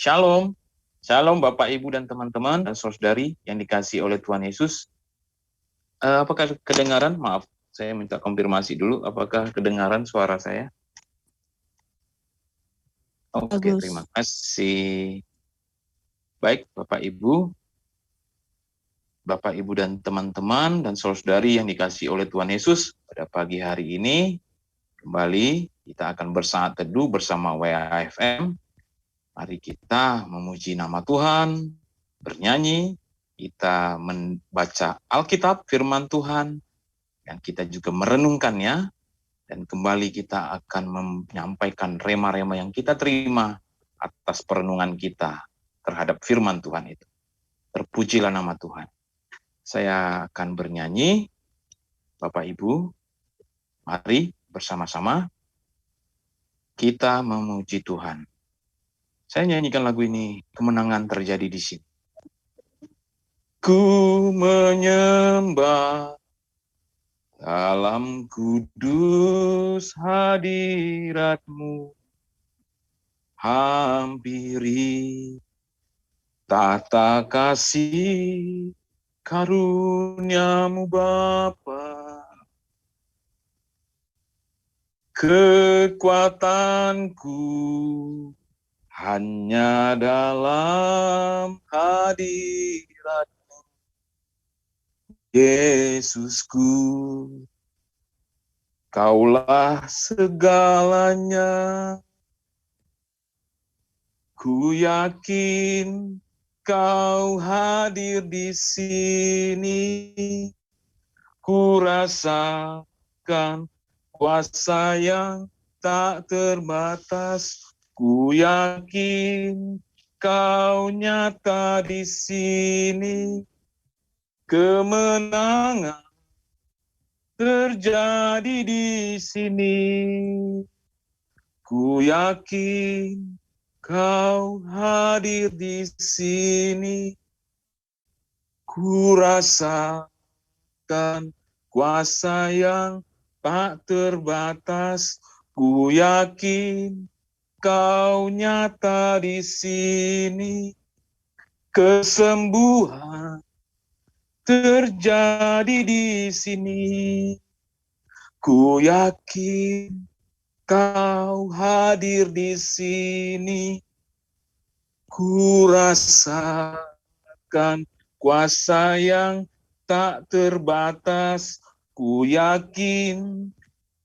Shalom, Shalom Bapak, Ibu, dan teman-teman dan saudari yang dikasihi oleh Tuhan Yesus. Apakah kedengaran? Maaf, saya minta konfirmasi dulu. Apakah kedengaran suara saya? Oke, terima kasih. Baik, Bapak, Ibu, dan teman-teman dan saudari yang dikasihi oleh Tuhan Yesus. Pada pagi hari ini, kembali kita akan bersaat teduh bersama WAFM. Mari kita memuji nama Tuhan, bernyanyi, kita membaca Alkitab, firman Tuhan, dan kita juga merenungkannya, dan kembali kita akan menyampaikan rema-rema yang kita terima atas perenungan kita terhadap firman Tuhan itu. Terpujilah nama Tuhan. Saya akan bernyanyi, Bapak Ibu, mari bersama-sama kita memuji Tuhan. Saya nyanyikan lagu ini, kemenangan terjadi di sini. Ku menyembah dalam kudus hadirat-Mu, hampiri tata kasih karunia-Mu Bapa. Kekuatanku hanya dalam hadirat-Mu, Yesusku. Kaulah segalanya. Ku yakin Kau hadir di sini. Ku rasakan kuasa yang tak terbatas. Ku yakin Kau nyata di sini. Kemenangan terjadi di sini. Ku yakin Kau hadir di sini. Ku rasakan kuasa yang tak terbatas. Ku yakin Kau nyata di sini. Kesembuhan terjadi di sini. Ku yakin Kau hadir di sini. Ku rasakan kuasa yang tak terbatas. Ku yakin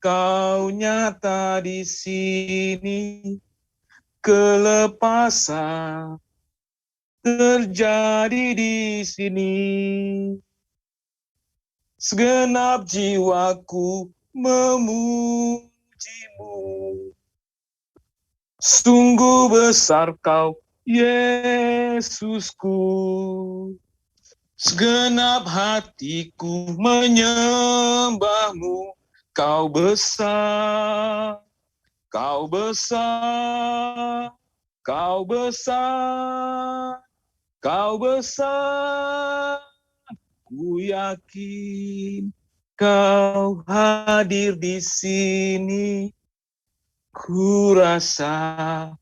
Kau nyata di sini. Kelepasan terjadi di sini. Segenap jiwaku memuji-Mu. Sungguh besar Kau, Yesusku. Segenap hatiku menyembah-Mu. Kau besar, Kau besar, Kau besar, Kau besar. Ku yakin Kau hadir di sini. Ku rasakan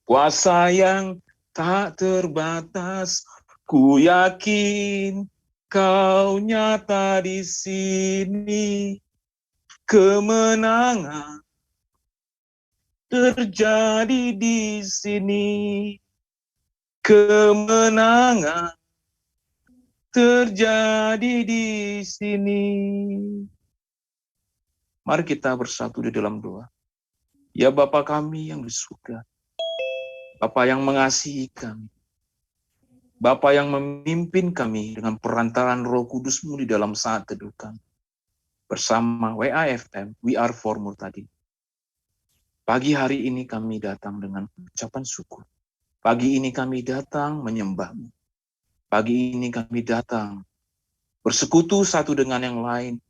kuasa yang tak terbatas. Ku yakin Kau nyata di sini. Kemenangan terjadi di sini. Kemenangan terjadi di sini. Mari kita bersatu di dalam doa. Ya Bapa kami yang di surga, Bapa yang mengasihi kami, Bapa yang memimpin kami dengan perantaraan Roh Kudus-Mu di dalam saat teduh kami. Bersama WAFM, We Are For More tadi. Pagi hari ini kami datang dengan ucapan syukur. Pagi ini kami datang menyembah-Mu. Pagi ini kami datang bersekutu satu dengan yang lain,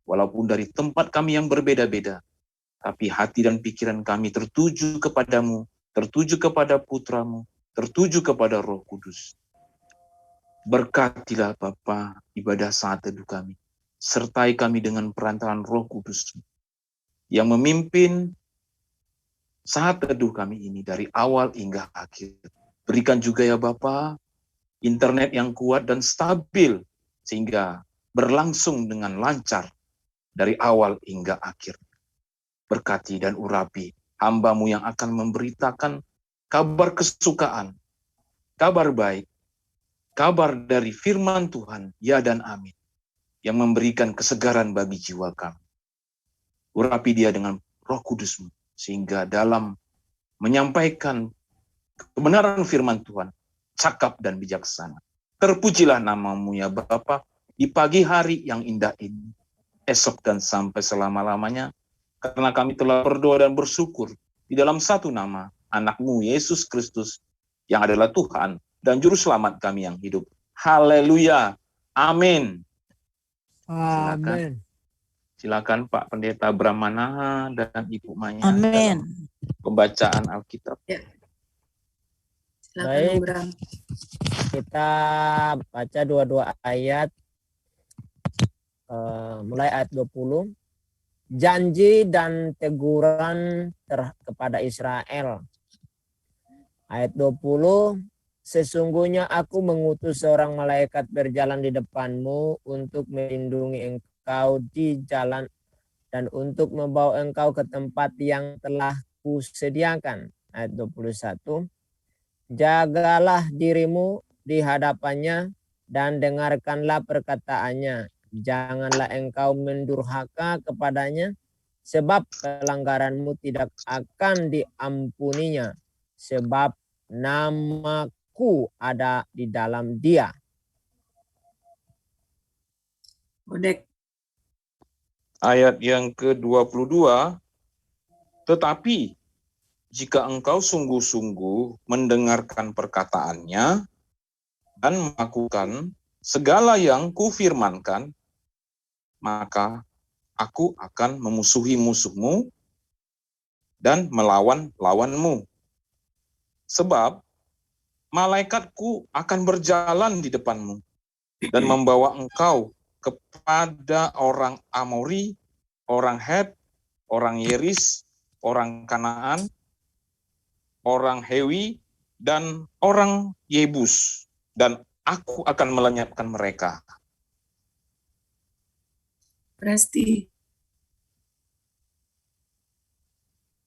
walaupun dari tempat kami yang berbeda-beda, tapi hati dan pikiran kami tertuju kepadamu, tertuju kepada Putra-Mu, tertuju kepada Roh Kudus. Berkatilah Bapa ibadah saat teduh kami. Sertai kami dengan perantaraan Roh Kudus yang memimpin saat teduh kami ini dari awal hingga akhir. Berikan juga ya Bapa, internet yang kuat dan stabil, sehingga berlangsung dengan lancar dari awal hingga akhir. Berkati dan urapi hamba-Mu yang akan memberitakan kabar kesukaan, kabar baik, kabar dari firman Tuhan, ya dan amin, yang memberikan kesegaran bagi jiwa kami. Urapi dia dengan Roh Kudus-Mu, sehingga dalam menyampaikan kebenaran firman Tuhan, cakap dan bijaksana. Terpujilah nama-Mu ya Bapa, di pagi hari yang indah ini, esok dan sampai selama-lamanya, karena kami telah berdoa dan bersyukur di dalam satu nama, anak-Mu Yesus Kristus, yang adalah Tuhan dan Juru Selamat kami yang hidup. Haleluya. Amin. Amin. Silakan Pak Pendeta Brahmana dan Ibu Maya Amin. dalam pembacaan Alkitab. Ya. Silakan Baik. Bram. Kita baca dua ayat, mulai ayat 20. Janji dan teguran kepada Israel. Ayat 20. Sesungguhnya aku mengutus seorang malaikat berjalan di depanmu untuk melindungi engkau di jalan dan untuk membawa engkau ke tempat yang telah kusediakan. Ayat 21. Jagalah dirimu di hadapannya dan dengarkanlah perkataannya. Janganlah engkau mendurhaka kepadanya, sebab pelanggaranmu tidak akan diampuninya, sebab namaku ada di dalam dia. Odek. Ayat yang ke-22, tetapi jika engkau sungguh-sungguh mendengarkan perkataannya dan melakukan segala yang kufirmankan, maka aku akan memusuhi musuhmu dan melawan lawanmu. Sebab malaikatku akan berjalan di depanmu dan membawa engkau kepada orang Amori, orang Het, orang Yeris, orang Kanaan, orang Hewi, dan orang Yebus, dan aku akan melenyapkan mereka. Presti.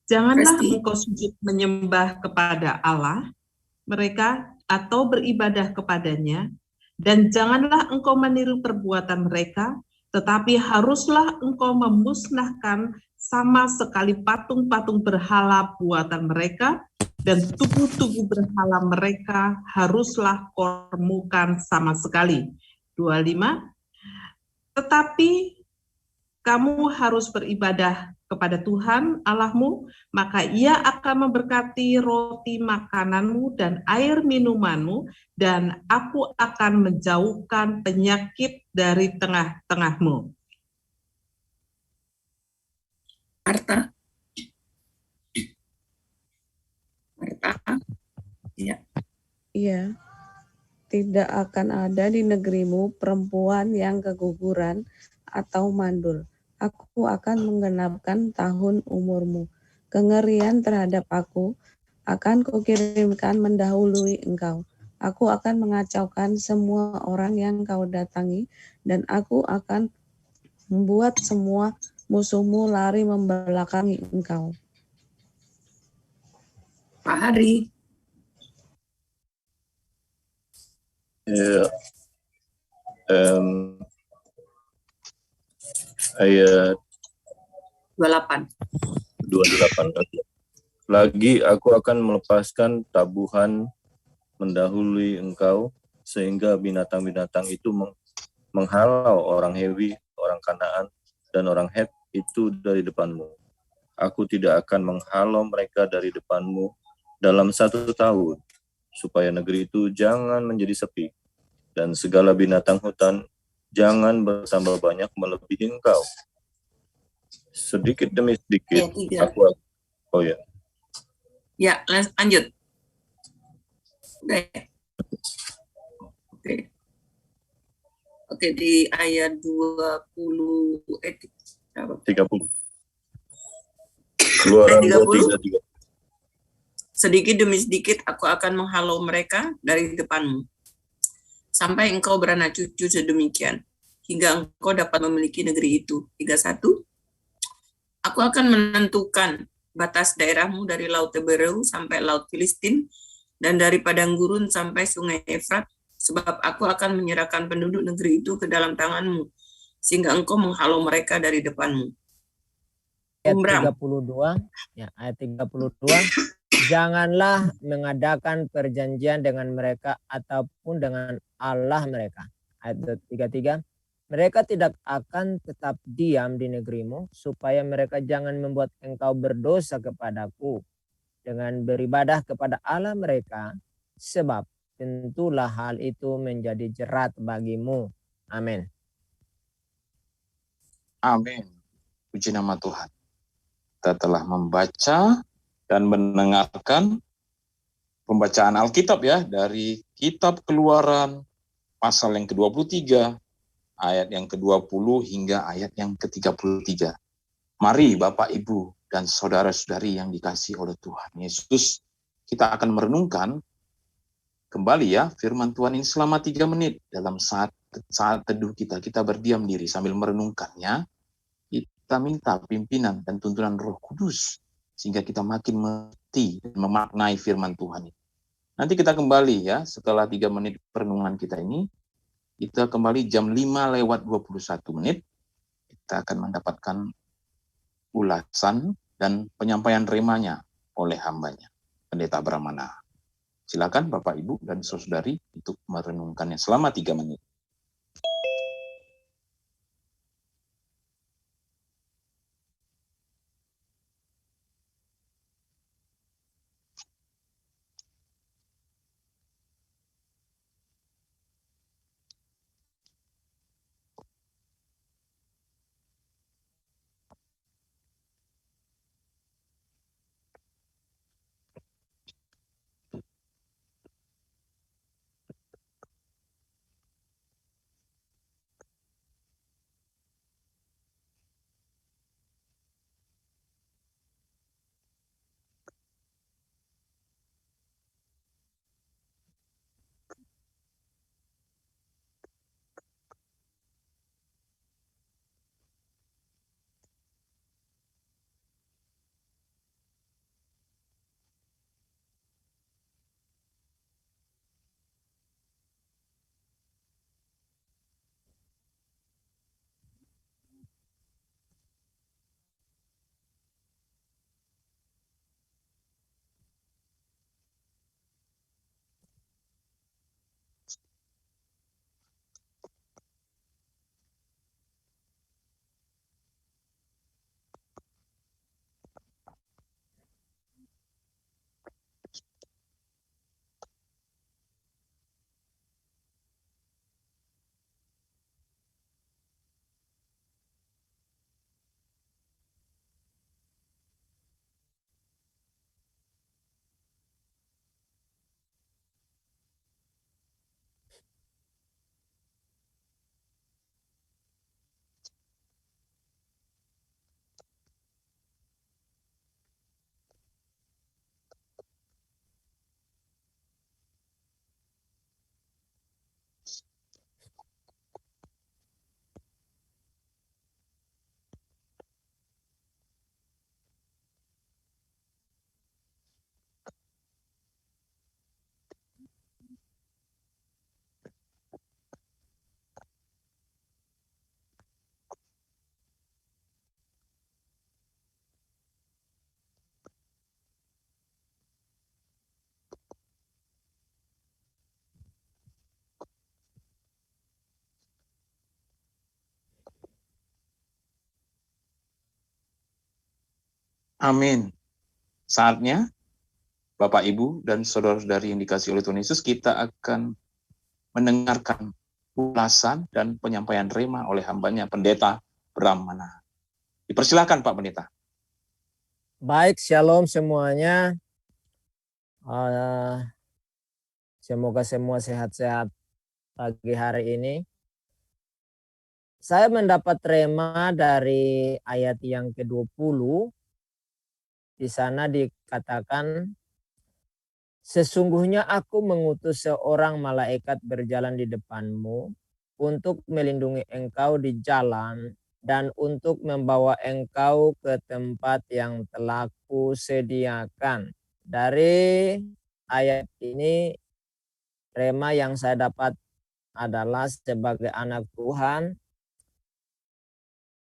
Janganlah Presti. engkau sujud menyembah kepada Allah mereka atau beribadah kepadanya, dan janganlah engkau meniru perbuatan mereka, tetapi haruslah engkau memusnahkan sama sekali patung-patung berhala buatan mereka, dan tubuh-tubuh berhala mereka haruslah kau remukan sama sekali. 25. Tetapi kamu harus beribadah kepada Tuhan Allahmu, maka Ia akan memberkati roti makananmu dan air minumanmu, dan aku akan menjauhkan penyakit dari tengah-tengahmu. Marta. Marta. Ya. Iya, tidak akan ada di negerimu perempuan yang keguguran atau mandul. Aku akan menggenapkan tahun umurmu. Kengerian terhadap aku akan kukirimkan mendahului engkau. Aku akan mengacaukan semua orang yang kau datangi, dan aku akan membuat semua musuhmu lari membelakangi engkau. Pak Hari. Ayat 28. 28. Lagi aku akan melepaskan tabuhan mendahului engkau, sehingga binatang-binatang itu menghalau orang Hewi, orang Kanaan, dan orang Het itu dari depanmu. Aku tidak akan menghalau mereka dari depanmu dalam 1 tahun, supaya negeri itu jangan menjadi sepi, dan segala binatang hutan jangan bertambah banyak melebihi engkau. Sedikit demi sedikit, Ayat 3. aku, oh ya, Ya, lanjut. Udah ya? Oke. Oke, di ayat 30. Keluaran 30. Sedikit demi sedikit aku akan menghalau mereka dari depanmu, sampai engkau beranak cucu sedemikian, hingga engkau dapat memiliki negeri itu. 31. Aku akan menentukan batas daerahmu dari Laut Tebereu sampai Laut Filistin, dan dari padang gurun sampai sungai Efrat, sebab aku akan menyerahkan penduduk negeri itu ke dalam tanganmu, sehingga engkau menghalau mereka dari depanmu. Ayat 32, ya, ayat 32. Janganlah mengadakan perjanjian dengan mereka ataupun dengan Allah mereka. Ayat 33. Mereka tidak akan tetap diam di negerimu, supaya mereka jangan membuat engkau berdosa kepadaku dengan beribadah kepada Allah mereka, sebab tentulah hal itu menjadi jerat bagimu. Amin. Amin. Puji nama Tuhan. Kita telah membaca dan mendengarkan pembacaan Alkitab ya, dari kitab Keluaran pasal yang ke-23, ayat yang ke-20 hingga ayat yang ke-33. Mari Bapak, Ibu, dan saudara-saudari yang dikasihi oleh Tuhan Yesus, kita akan merenungkan kembali ya firman Tuhan ini selama 3 menit dalam saat teduh kita. Kita berdiam diri sambil merenungkannya. Kita minta pimpinan dan tuntunan Roh Kudus sehingga kita makin mengerti dan memaknai firman Tuhan ini. Nanti kita kembali ya setelah 3 menit perenungan kita ini, kita kembali jam 5:21 menit. Kita akan mendapatkan ulasan dan penyampaian remanya oleh hambanya, Pendeta Brahmana. Silakan Bapak, Ibu, dan saudari untuk merenungkannya selama 3 menit. Amin. Saatnya Bapak, Ibu, dan saudara-saudari yang dikasihi oleh Tuhan Yesus, kita akan mendengarkan ulasan dan penyampaian rema oleh hambanya Pendeta Brahmana. Dipersilakan Pak Pendeta. Baik, shalom semuanya. Semoga semua sehat-sehat pagi hari ini. Saya mendapat rema dari ayat yang ke-20. Di sana dikatakan, Sesungguhnya aku mengutus seorang malaikat berjalan di depanmu untuk melindungi engkau di jalan dan untuk membawa engkau ke tempat yang telah kusediakan. Dari ayat ini, rema yang saya dapat adalah sebagai anak Tuhan,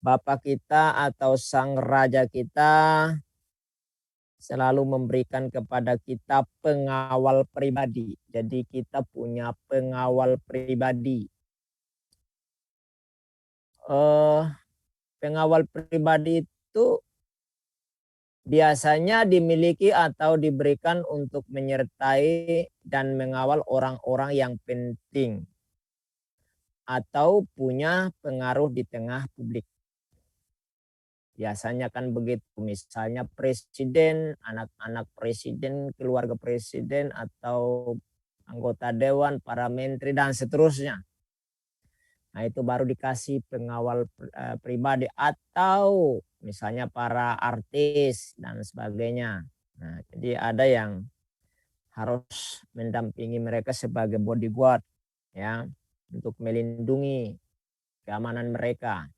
Bapa kita atau Sang Raja kita selalu memberikan kepada kita pengawal pribadi. Jadi kita punya pengawal pribadi. Pengawal pribadi itu biasanya dimiliki atau diberikan untuk menyertai dan mengawal orang-orang yang penting atau punya pengaruh di tengah publik. Biasanya kan begitu, misalnya presiden, anak-anak presiden, keluarga presiden, atau anggota dewan, para menteri, dan seterusnya. Nah, itu baru dikasih pengawal pribadi, atau misalnya para artis dan sebagainya. Nah, jadi ada yang harus mendampingi mereka sebagai bodyguard, ya, untuk melindungi keamanan mereka.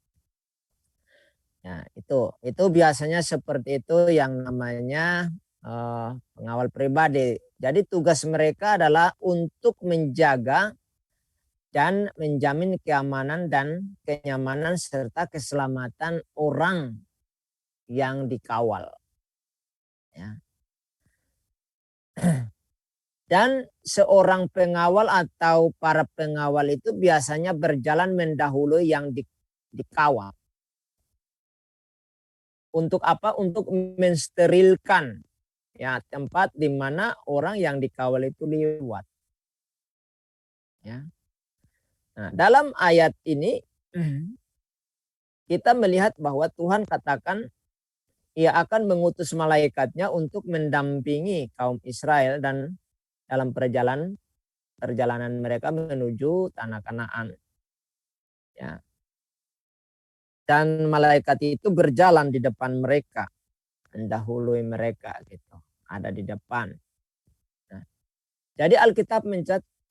Nah, itu biasanya seperti itu yang namanya pengawal pribadi. Jadi tugas mereka adalah untuk menjaga dan menjamin keamanan dan kenyamanan serta keselamatan orang yang dikawal. Ya. Dan seorang pengawal atau para pengawal itu biasanya berjalan mendahului yang dikawal. Untuk apa? Untuk mensterilkan, ya, tempat di mana orang yang dikawal itu lewat. Ya. Nah, dalam ayat ini kita melihat bahwa Tuhan katakan Ia akan mengutus malaikatnya untuk mendampingi kaum Israel dan dalam perjalanan mereka menuju tanah Kanaan. Ya. Dan malaikat itu berjalan di depan mereka, mendahului mereka gitu, ada di depan. Nah, jadi Alkitab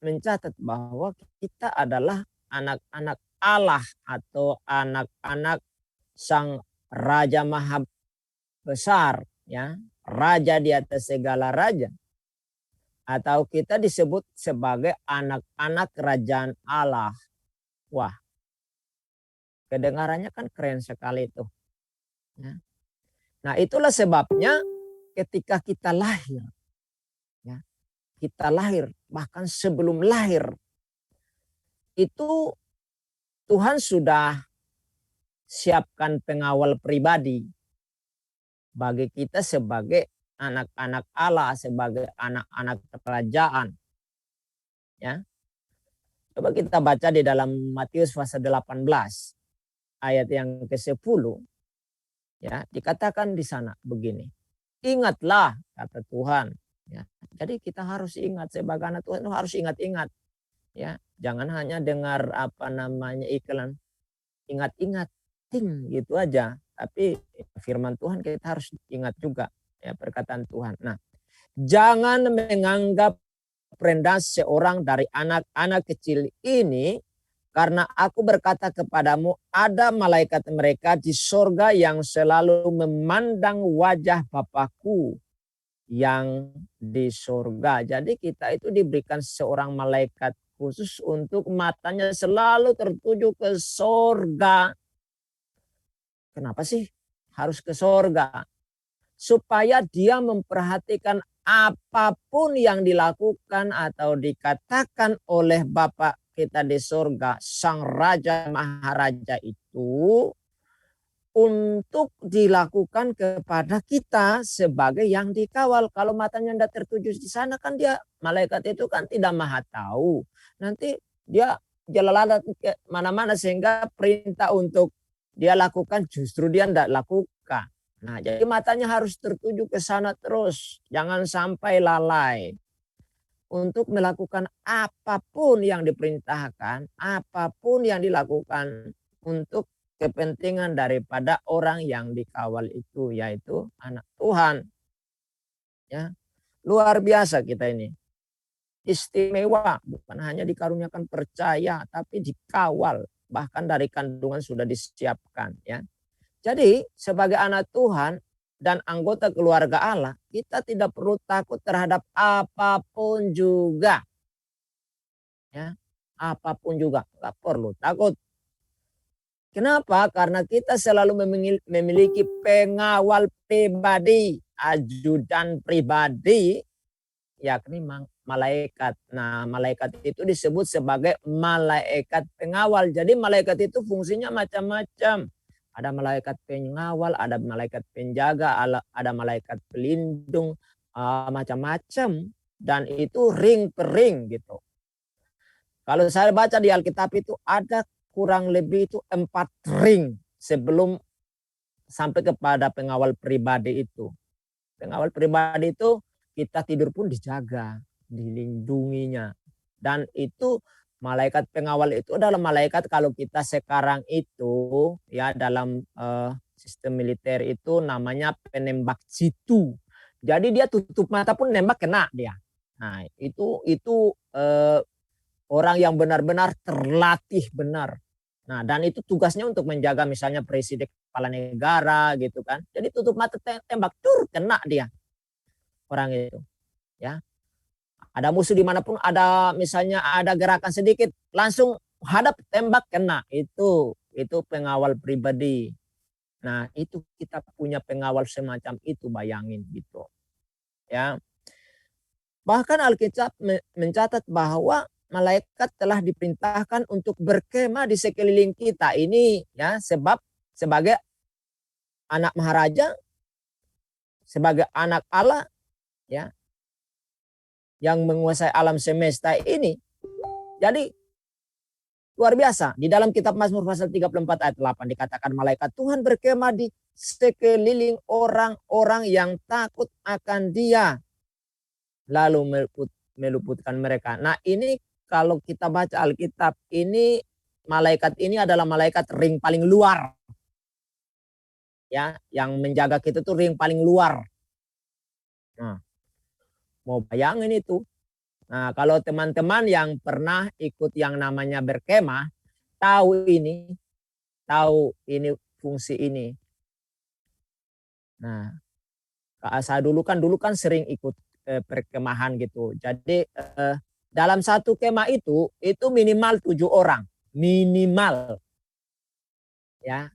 mencatat bahwa kita adalah anak-anak Allah atau anak-anak Sang Raja Maha Besar, ya, Raja di atas segala raja. Atau kita disebut sebagai anak-anak kerajaan Allah. Wah, kedengarannya kan keren sekali itu. Ya. Nah, itulah sebabnya ketika kita lahir, ya, kita lahir, bahkan sebelum lahir, itu Tuhan sudah siapkan pengawal pribadi bagi kita sebagai anak-anak Allah, sebagai anak-anak kerajaan. Ya. Coba kita baca di dalam Matius pasal 18 ayat yang ke-10. Ya, dikatakan di sana begini. Ingatlah, kata Tuhan. Ya, jadi kita harus ingat sebagai anak Tuhan, harus ingat-ingat. Ya, jangan hanya dengar iklan ingat-ingat gitu aja, tapi firman Tuhan kita harus ingat juga, ya, perkataan Tuhan. Nah, jangan menganggap rendah seorang dari anak-anak kecil ini, karena aku berkata kepadamu, ada malaikat mereka di sorga yang selalu memandang wajah Bapakku yang di sorga. Jadi kita itu diberikan seorang malaikat khusus untuk matanya selalu tertuju ke sorga. Kenapa sih harus ke sorga? Supaya dia memperhatikan apapun yang dilakukan atau dikatakan oleh Bapa kita di sorga, Sang Raja Maharaja itu, untuk dilakukan kepada kita sebagai yang dikawal. Kalau matanya tidak tertuju di sana, kan dia, malaikat itu kan tidak maha tahu. Nanti dia jalan ke mana-mana sehingga perintah untuk dia lakukan justru dia tidak lakukan. Nah, jadi matanya harus tertuju ke sana terus. Jangan sampai lalai untuk melakukan apapun yang diperintahkan, apapun yang dilakukan untuk kepentingan daripada orang yang dikawal itu, yaitu anak Tuhan. Ya. Luar biasa kita ini. Istimewa, bukan hanya dikaruniakan percaya, tapi dikawal. Bahkan dari kandungan sudah disiapkan. Ya. Jadi sebagai anak Tuhan dan anggota keluarga Allah, kita tidak perlu takut terhadap apapun juga. Ya, apapun juga, nggak perlu takut. Kenapa? Karena kita selalu memiliki pengawal pribadi, ajudan pribadi, yakni malaikat. Nah, malaikat itu disebut sebagai malaikat pengawal. Jadi malaikat itu fungsinya macam-macam. Ada malaikat pengawal, ada malaikat penjaga, ada malaikat pelindung, macam-macam. Dan itu ring per ring gitu. Kalau saya baca di Alkitab itu ada kurang lebih itu 4 ring sebelum sampai kepada pengawal pribadi itu. Pengawal pribadi itu kita tidur pun dijaga, dilindunginya. Dan itu malaikat pengawal itu adalah malaikat kalau kita sekarang itu ya dalam sistem militer itu namanya penembak jitu. Jadi dia tutup mata pun nembak kena dia. Nah, itu orang yang benar-benar terlatih benar. Nah, dan itu tugasnya untuk menjaga misalnya presiden kepala negara gitu kan. Jadi tutup mata tembak kena dia. Orang itu. Ya. Ada musuh dimanapun ada misalnya ada gerakan sedikit langsung hadap tembak kena. Itu pengawal pribadi. Nah, itu kita punya pengawal semacam itu, bayangin gitu. Ya. Bahkan Alkitab mencatat bahwa malaikat telah diperintahkan untuk berkemah di sekeliling kita ini ya, sebab sebagai anak maharaja, sebagai anak Allah ya yang menguasai alam semesta ini. Jadi luar biasa. Di dalam kitab Mazmur pasal 34 ayat 8 dikatakan malaikat Tuhan berkemah di sekeliling orang-orang yang takut akan Dia lalu meluputkan mereka. Nah, ini kalau kita baca Alkitab ini malaikat ini adalah malaikat ring paling luar. Ya, yang menjaga kita tuh ring paling luar. Nah, mau bayangin itu. Nah, kalau teman-teman yang pernah ikut yang namanya berkemah, tahu ini fungsi ini. Nah, saya dulu kan sering ikut perkemahan gitu. Jadi dalam satu kemah itu minimal 7 orang, minimal, ya,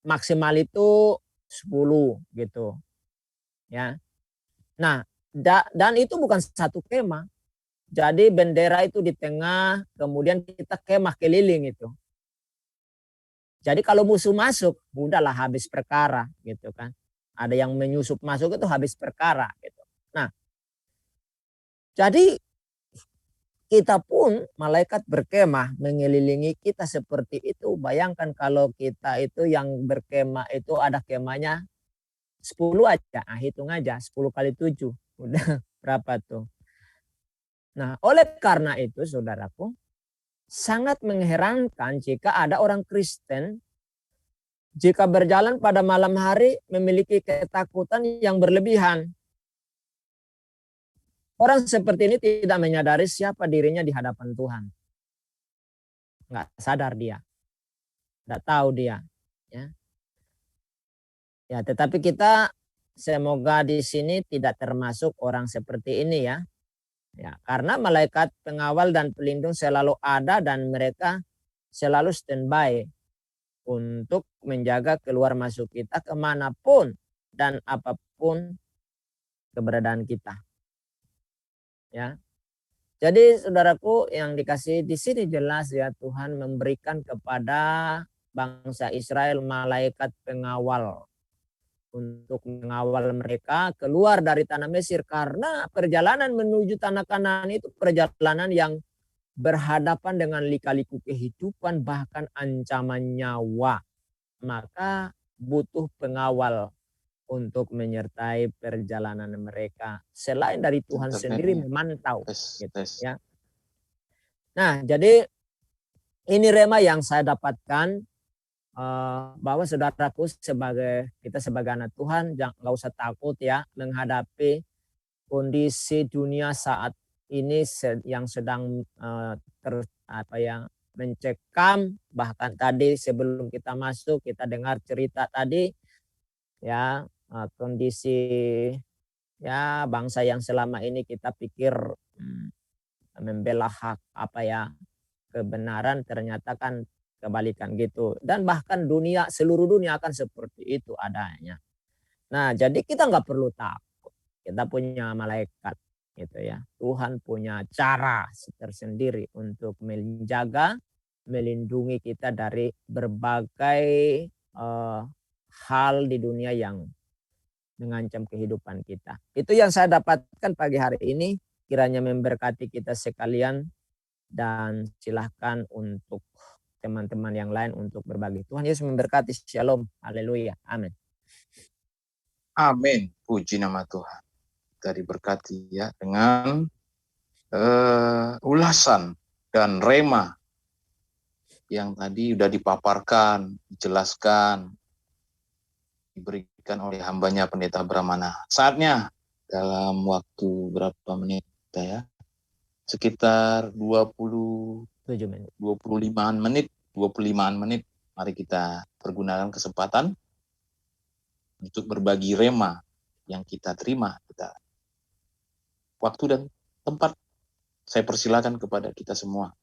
maksimal itu 10 gitu, ya. Nah, dan itu bukan satu kemah, jadi bendera itu di tengah, kemudian kita kemah keliling itu. Jadi kalau musuh masuk, udahlah habis perkara gitu kan. Ada yang menyusup masuk itu habis perkara gitu. Nah, jadi kita pun malaikat berkemah mengelilingi kita seperti itu. Bayangkan kalau kita itu yang berkemah itu ada kemahnya 10 aja. Nah, hitung aja 10 kali 7. Udah berapa tuh. Nah, oleh karena itu saudaraku, sangat mengherankan jika ada orang Kristen jika berjalan pada malam hari memiliki ketakutan yang berlebihan. Orang seperti ini tidak menyadari siapa dirinya di hadapan Tuhan. Nggak sadar dia. Nggak tahu dia. Ya, tetapi kita semoga di sini tidak termasuk orang seperti ini ya. Ya, karena malaikat pengawal dan pelindung selalu ada dan mereka selalu standby untuk menjaga keluar masuk kita kemanapun dan apapun keberadaan kita. Ya, jadi saudaraku yang dikasih di sini jelas ya Tuhan memberikan kepada bangsa Israel malaikat pengawal untuk mengawal mereka keluar dari tanah Mesir karena perjalanan menuju tanah Kanaan itu perjalanan yang berhadapan dengan lika-liku kehidupan bahkan ancaman nyawa. Maka butuh pengawal untuk menyertai perjalanan mereka selain dari Tuhan sendiri memantau gitu ya. Nah, jadi ini rema yang saya dapatkan bahwa saudaraku kita sebagai anak Tuhan nggak usah takut ya menghadapi kondisi dunia saat ini yang sedang mencekam. Bahkan tadi sebelum kita masuk kita dengar cerita tadi ya, kondisi ya bangsa yang selama ini kita pikir membela hak kebenaran, ternyata kan kebalikan gitu. Dan bahkan seluruh dunia akan seperti itu adanya. Nah, jadi kita nggak perlu takut. Kita punya malaikat gitu ya. Tuhan punya cara tersendiri untuk menjaga, melindungi kita dari berbagai hal di dunia yang mengancam kehidupan kita. Itu yang saya dapatkan pagi hari ini. Kiranya memberkati kita sekalian, dan silahkan untuk teman-teman yang lain untuk berbagi. Tuhan Yesus memberkati. Shalom. Haleluya. Amin. Amin. Puji nama Tuhan. Kita diberkati ya dengan ulasan dan rema yang tadi sudah dipaparkan, dijelaskan, diberikan oleh hambanya Pendeta Brahmana. Saatnya dalam waktu berapa menit ya? Sekitar 25 menit. Mari kita pergunakan kesempatan untuk berbagi rema yang kita terima. Waktu dan tempat saya persilakan kepada kita semua.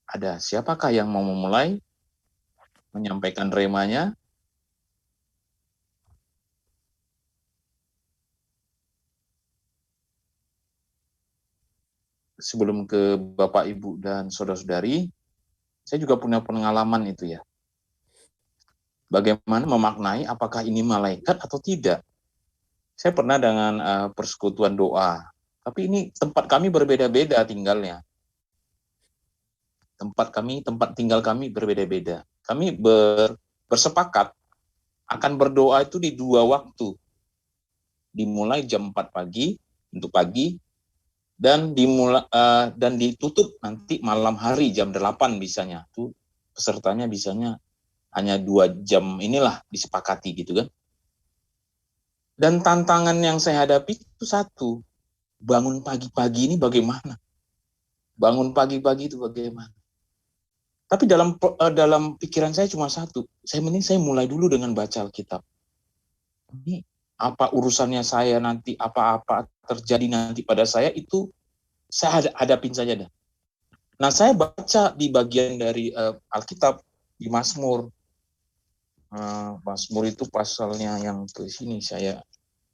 Ada siapakah yang mau memulai menyampaikan remanya? Sebelum ke Bapak, Ibu, dan Saudara-saudari, saya juga punya pengalaman itu ya. Bagaimana memaknai apakah ini malaikat atau tidak. Saya pernah dengan persekutuan doa, tapi ini tempat kami berbeda-beda tinggalnya. Tempat tinggal kami berbeda-beda. Kami bersepakat akan berdoa itu di 2 waktu. Dimulai jam 4 pagi untuk pagi, dan ditutup nanti malam hari jam 8 bisanya. Tuh pesertanya bisanya hanya 2 jam inilah disepakati gitu kan. Dan tantangan yang saya hadapi itu satu, bangun pagi-pagi ini bagaimana? Bangun pagi-pagi itu bagaimana? Tapi dalam pikiran saya cuma satu, saya mulai dulu dengan baca Alkitab. Ini apa urusannya saya nanti, apa-apa terjadi nanti pada saya, itu saya hadapin saja dah. Nah, saya baca di bagian dari Alkitab di Mazmur. Mazmur itu pasalnya yang ke sini saya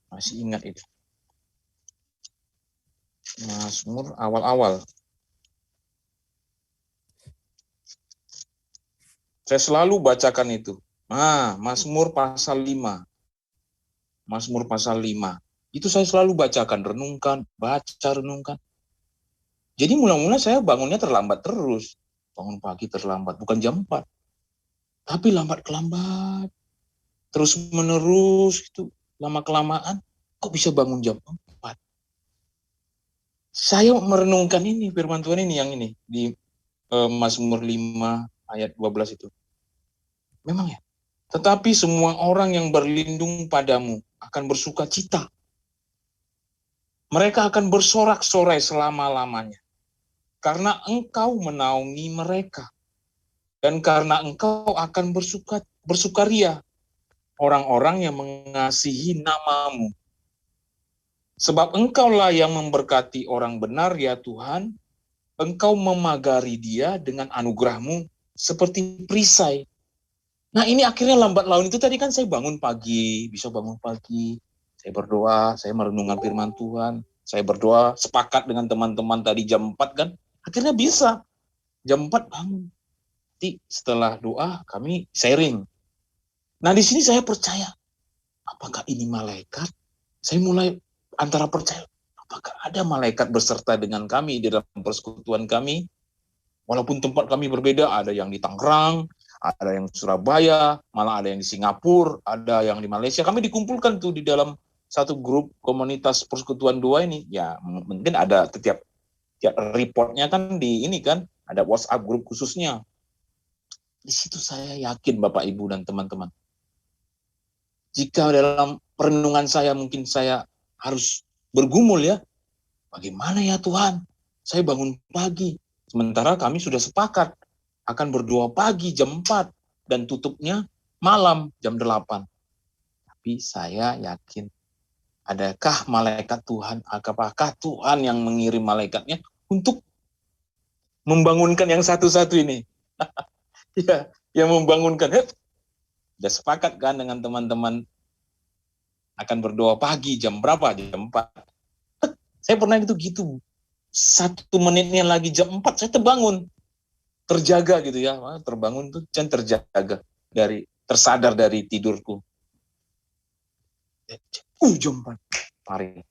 masih ingat itu. Mazmur awal-awal. Saya selalu bacakan itu. Mazmur pasal 5. Mazmur pasal 5. Itu saya selalu bacakan, renungkan. Jadi mula-mula saya bangunnya terlambat terus. Bangun pagi terlambat, bukan jam 4. Tapi lambat-kelambat. Terus menerus itu, lama-kelamaan, kok bisa bangun jam 4? Saya merenungkan ini, firman Tuhan ini, yang ini. Di Mazmur 5 ayat 12 itu. Memang ya. Tetapi semua orang yang berlindung padamu akan bersuka cita. Mereka akan bersorak-sorai selama-lamanya. Karena engkau menaungi mereka. Dan karena engkau akan bersukaria orang-orang yang mengasihi namamu. Sebab engkaulah yang memberkati orang benar ya Tuhan. Engkau memagari dia dengan anugerahmu seperti perisai. Nah, ini akhirnya lambat laun itu tadi kan saya bangun pagi, saya berdoa, saya merenungkan firman Tuhan, saya berdoa, sepakat dengan teman-teman tadi jam 4 kan, akhirnya bisa, jam 4 bangun. Nanti setelah doa kami sharing. Nah, di sini saya percaya, apakah ini malaikat? Saya mulai antara percaya, apakah ada malaikat beserta dengan kami di dalam persekutuan kami? Walaupun tempat kami berbeda, ada yang di Tangerang, ada yang di Surabaya, malah ada yang di Singapura, ada yang di Malaysia. Kami dikumpulkan tuh di dalam satu grup komunitas persekutuan doa ini. Ya, mungkin ada tiap reportnya kan di ini kan, ada WhatsApp grup khususnya. Di situ saya yakin Bapak, Ibu, dan teman-teman. Jika dalam perenungan saya mungkin saya harus bergumul ya, bagaimana ya Tuhan? Saya bangun pagi, sementara kami sudah sepakat akan berdoa pagi jam 4 dan tutupnya malam jam 8. Tapi saya yakin, adakah malaikat Tuhan, apakah Tuhan yang mengirim malaikatnya untuk membangunkan yang satu-satu ini? Ya, yang membangunkan. Sudah sepakat kan dengan teman-teman akan berdoa pagi jam berapa? Jam 4. Saya pernah gitu 1 menitnya lagi jam 4 saya terbangun. Terjaga gitu ya. Terbangun tuh dan terjaga tersadar dari tidurku. Jam 4. Mari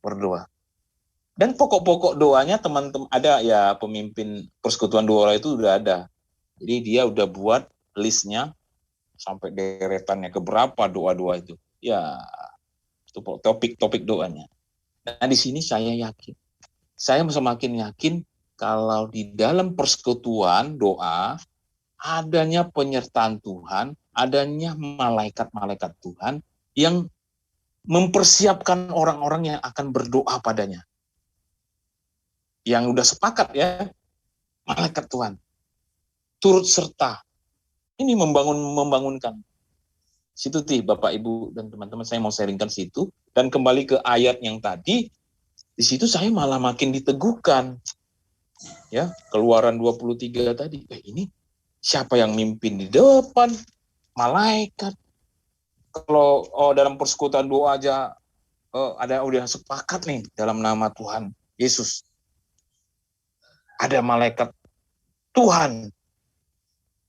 berdoa. Dan pokok-pokok doanya teman-teman ada ya, pemimpin persekutuan doa itu udah ada. Jadi dia udah buat listnya sampai deretannya ke berapa doa-doa itu. Ya, itu topik-topik doanya. Nah, di sini saya semakin yakin kalau di dalam persekutuan doa adanya penyertaan Tuhan, adanya malaikat-malaikat Tuhan yang mempersiapkan orang-orang yang akan berdoa padanya. Yang udah sepakat ya, malaikat Tuhan turut serta. Ini membangunkan. Situ Bapak Ibu dan teman-teman, saya mau sharingkan situ dan kembali ke ayat yang tadi. Di situ saya malah makin diteguhkan. Ya, Keluaran 23 tadi. Ini siapa yang mimpin di depan? Malaikat. Kalau dalam persekutuan doa aja udah sepakat nih dalam nama Tuhan Yesus. Ada malaikat Tuhan.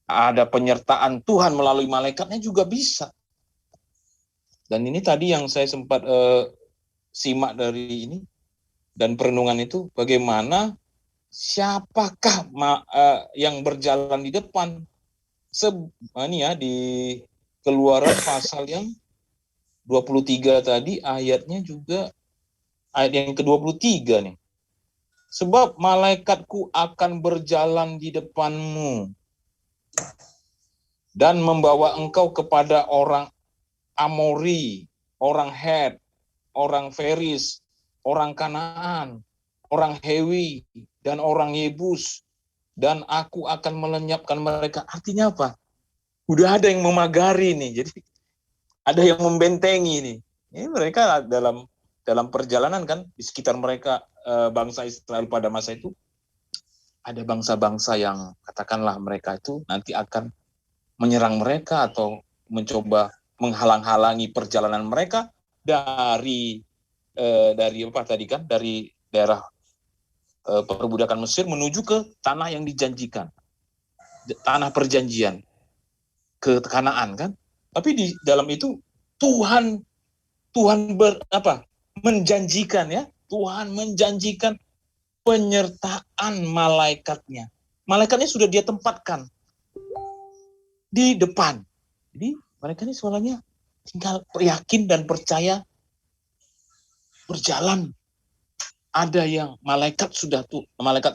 Ada penyertaan Tuhan melalui malaikatnya juga bisa. Dan ini tadi yang saya sempat simak dari ini dan perenungan itu, bagaimana siapakah yang berjalan di depan. Ini ya di Keluaran pasal yang 23 tadi ayatnya juga ayat yang ke-23 nih. Sebab malaikatku akan berjalan di depanmu dan membawa engkau kepada orang Amori, orang Het, orang Feris, orang Kanaan, orang Hewi, dan orang Yebus, dan aku akan melenyapkan mereka. Artinya apa? Udah ada yang memagari nih, jadi ada yang membentengi nih. Ini mereka dalam perjalanan kan, di sekitar mereka bangsa Israel pada masa itu, ada bangsa-bangsa yang katakanlah mereka itu nanti akan menyerang mereka atau mencoba menghalang-halangi perjalanan mereka dari apa tadi kan, dari daerah perbudakan Mesir menuju ke tanah yang dijanjikan, tanah perjanjian, ke Kanaan kan. Tapi di dalam itu Tuhan menjanjikan ya, Tuhan menjanjikan penyertaan malaikatnya. Malaikatnya sudah dia tempatkan di depan. Jadi mereka ini soalnya tinggal yakin dan percaya berjalan. Ada yang malaikat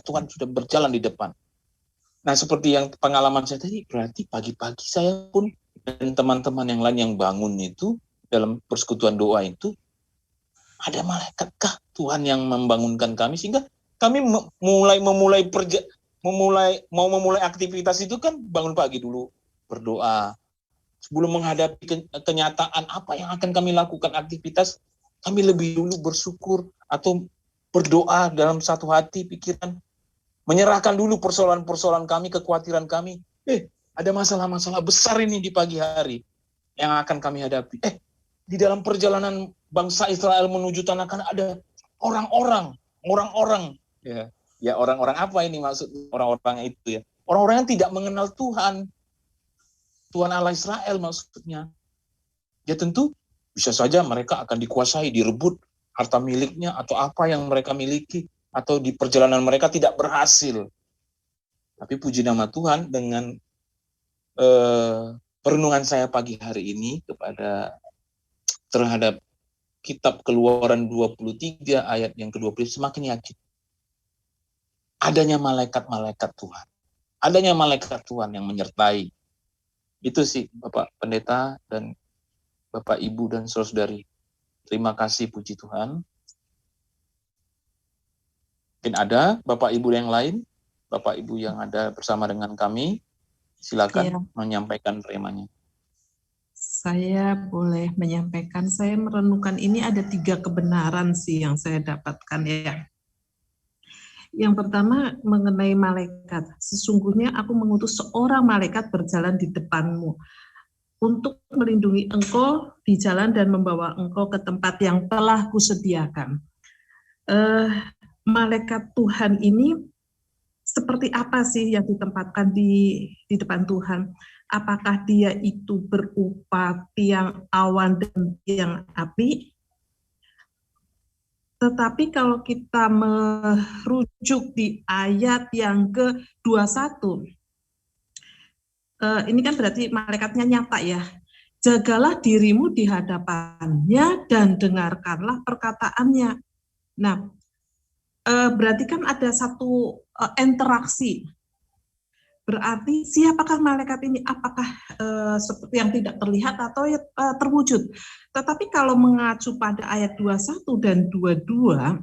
Tuhan sudah berjalan di depan. Nah, seperti yang pengalaman saya tadi, berarti pagi-pagi saya pun dan teman-teman yang lain yang bangun itu dalam persekutuan doa itu, ada malaikatkah Tuhan yang membangunkan kami sehingga kami memulai aktivitas itu kan bangun pagi dulu berdoa. Sebelum menghadapi kenyataan apa yang akan kami lakukan aktivitas, kami lebih dulu bersyukur atau berdoa dalam satu hati, pikiran, menyerahkan dulu persoalan-persoalan kami, kekhawatiran kami. Ada masalah-masalah besar ini di pagi hari yang akan kami hadapi. Di dalam perjalanan bangsa Israel menuju tanah Kanaan ada orang-orang. Ya, orang-orang apa ini maksud orang-orang itu ya? Orang-orang yang tidak mengenal Tuhan. Tuhan Allah Israel maksudnya. Ya tentu bisa saja mereka akan dikuasai, direbut harta miliknya atau apa yang mereka miliki, atau di perjalanan mereka tidak berhasil. Tapi puji nama Tuhan, dengan perenungan saya pagi hari ini terhadap kitab Keluaran 23 ayat yang ke-20, semakin yakin adanya malaikat-malaikat Tuhan. Adanya malaikat Tuhan yang menyertai. Itu sih Bapak Pendeta dan Bapak, Ibu, dan saudari. Terima kasih, puji Tuhan. Mungkin ada Bapak, Ibu yang lain, Bapak, Ibu yang ada bersama dengan kami, silakan menyampaikan remanya. Saya boleh menyampaikan, saya merenungkan ini ada 3 kebenaran sih yang saya dapatkan ya. Yang pertama mengenai malaikat. Sesungguhnya aku mengutus seorang malaikat berjalan di depanmu untuk melindungi engkau di jalan dan membawa engkau ke tempat yang telah kusediakan. Malaikat Tuhan ini seperti apa sih yang ditempatkan di depan Tuhan? Apakah dia itu berupa tiang awan dan tiang api? Tetapi kalau kita merujuk di ayat yang ke-21, ini kan berarti malaikatnya nyata ya. Jagalah dirimu di hadapannya dan dengarkanlah perkataannya. Nah, berarti kan ada satu interaksi. Berarti siapakah malaikat ini? Apakah seperti yang tidak terlihat atau terwujud? Tetapi kalau mengacu pada ayat 21 dan 22,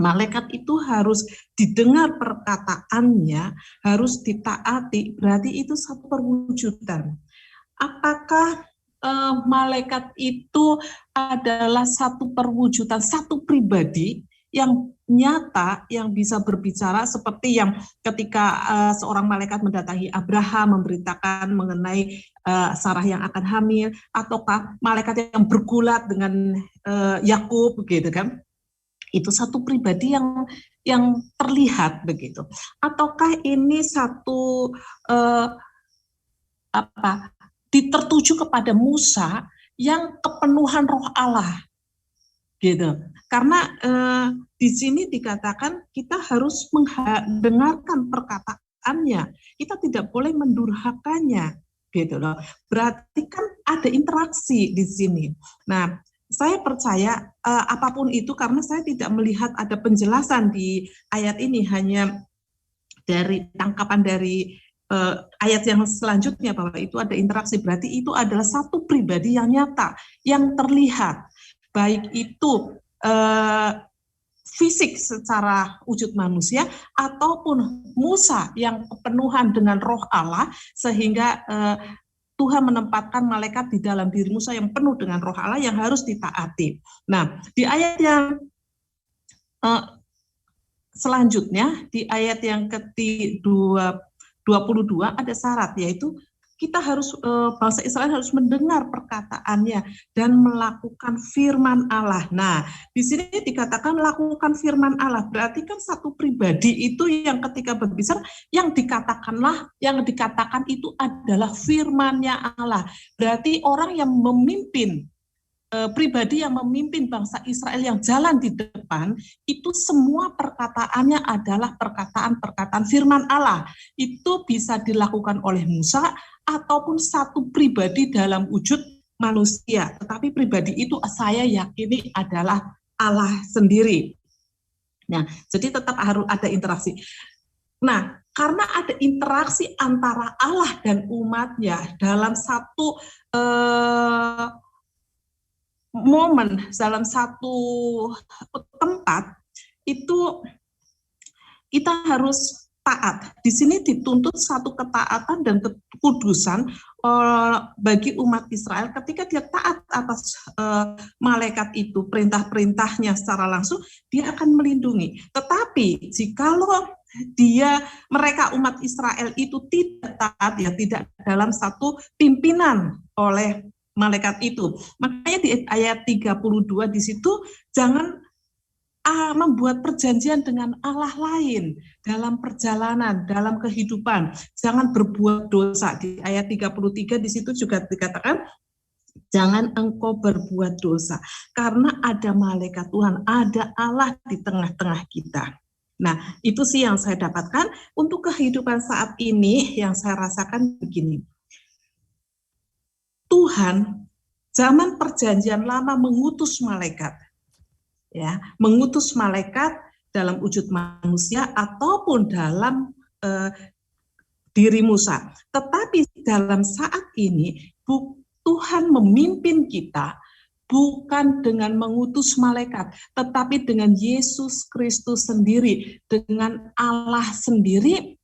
malaikat itu harus didengar perkataannya, harus ditaati, berarti itu satu perwujudan. Apakah malaikat itu adalah satu perwujudan, satu pribadi yang nyata, yang bisa berbicara seperti yang ketika seorang malaikat mendatangi Abraham memberitakan mengenai Sarah yang akan hamil, ataukah malaikat yang bergulat dengan Yakub begitu kan? Itu satu pribadi yang terlihat begitu. Ataukah ini satu tertuju kepada Musa yang kepenuhan Roh Allah gitu. Karena di sini dikatakan kita harus mendengarkan perkataannya, kita tidak boleh mendurhakannya, gitu loh. Berarti kan ada interaksi di sini. Nah, saya percaya apapun itu, karena saya tidak melihat ada penjelasan di ayat ini, hanya dari tangkapan dari ayat yang selanjutnya bahwa itu ada interaksi. Berarti itu adalah satu pribadi yang nyata, yang terlihat. Baik itu fisik secara wujud manusia ataupun Musa yang kepenuhan dengan Roh Allah sehingga Tuhan menempatkan malaikat di dalam diri Musa yang penuh dengan Roh Allah yang harus ditaati. Nah, di ayat yang selanjutnya, di ayat yang ke-22 ada syarat, yaitu kita harus, bangsa Israel harus mendengar perkataannya dan melakukan firman Allah. Nah, di sini dikatakan lakukan firman Allah, berarti kan satu pribadi itu yang ketika berbicara, yang dikatakan itu adalah firman-Nya Allah. Berarti orang yang memimpin, pribadi yang memimpin bangsa Israel yang jalan di depan, itu semua perkataannya adalah perkataan-perkataan firman Allah. Itu bisa dilakukan oleh Musa, ataupun satu pribadi dalam wujud manusia. Tetapi pribadi itu saya yakini adalah Allah sendiri. Nah, jadi tetap harus ada interaksi. Nah, karena ada interaksi antara Allah dan umatnya dalam satu momen, dalam satu tempat, itu kita harus taat. Di sini dituntut satu ketaatan dan kekudusan bagi umat Israel ketika dia taat atas malaikat itu, perintah-perintahnya secara langsung, dia akan melindungi. Tetapi jikalau mereka umat Israel itu tidak taat, ya tidak dalam satu pimpinan oleh malaikat itu. Makanya di ayat 32 di situ jangan membuat perjanjian dengan Allah lain dalam perjalanan, dalam kehidupan. Jangan berbuat dosa. Di ayat 33 di situ juga dikatakan, jangan engkau berbuat dosa. Karena ada malaikat Tuhan, ada Allah di tengah-tengah kita. Nah, itu sih yang saya dapatkan. Untuk kehidupan saat ini, yang saya rasakan begini. Tuhan, zaman perjanjian lama mengutus malaikat. Ya, mengutus malaikat dalam wujud manusia ataupun dalam diri Musa. Tetapi dalam saat ini Tuhan memimpin kita bukan dengan mengutus malaikat, tetapi dengan Yesus Kristus sendiri, dengan Allah sendiri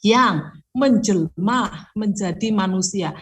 yang menjelma menjadi manusia.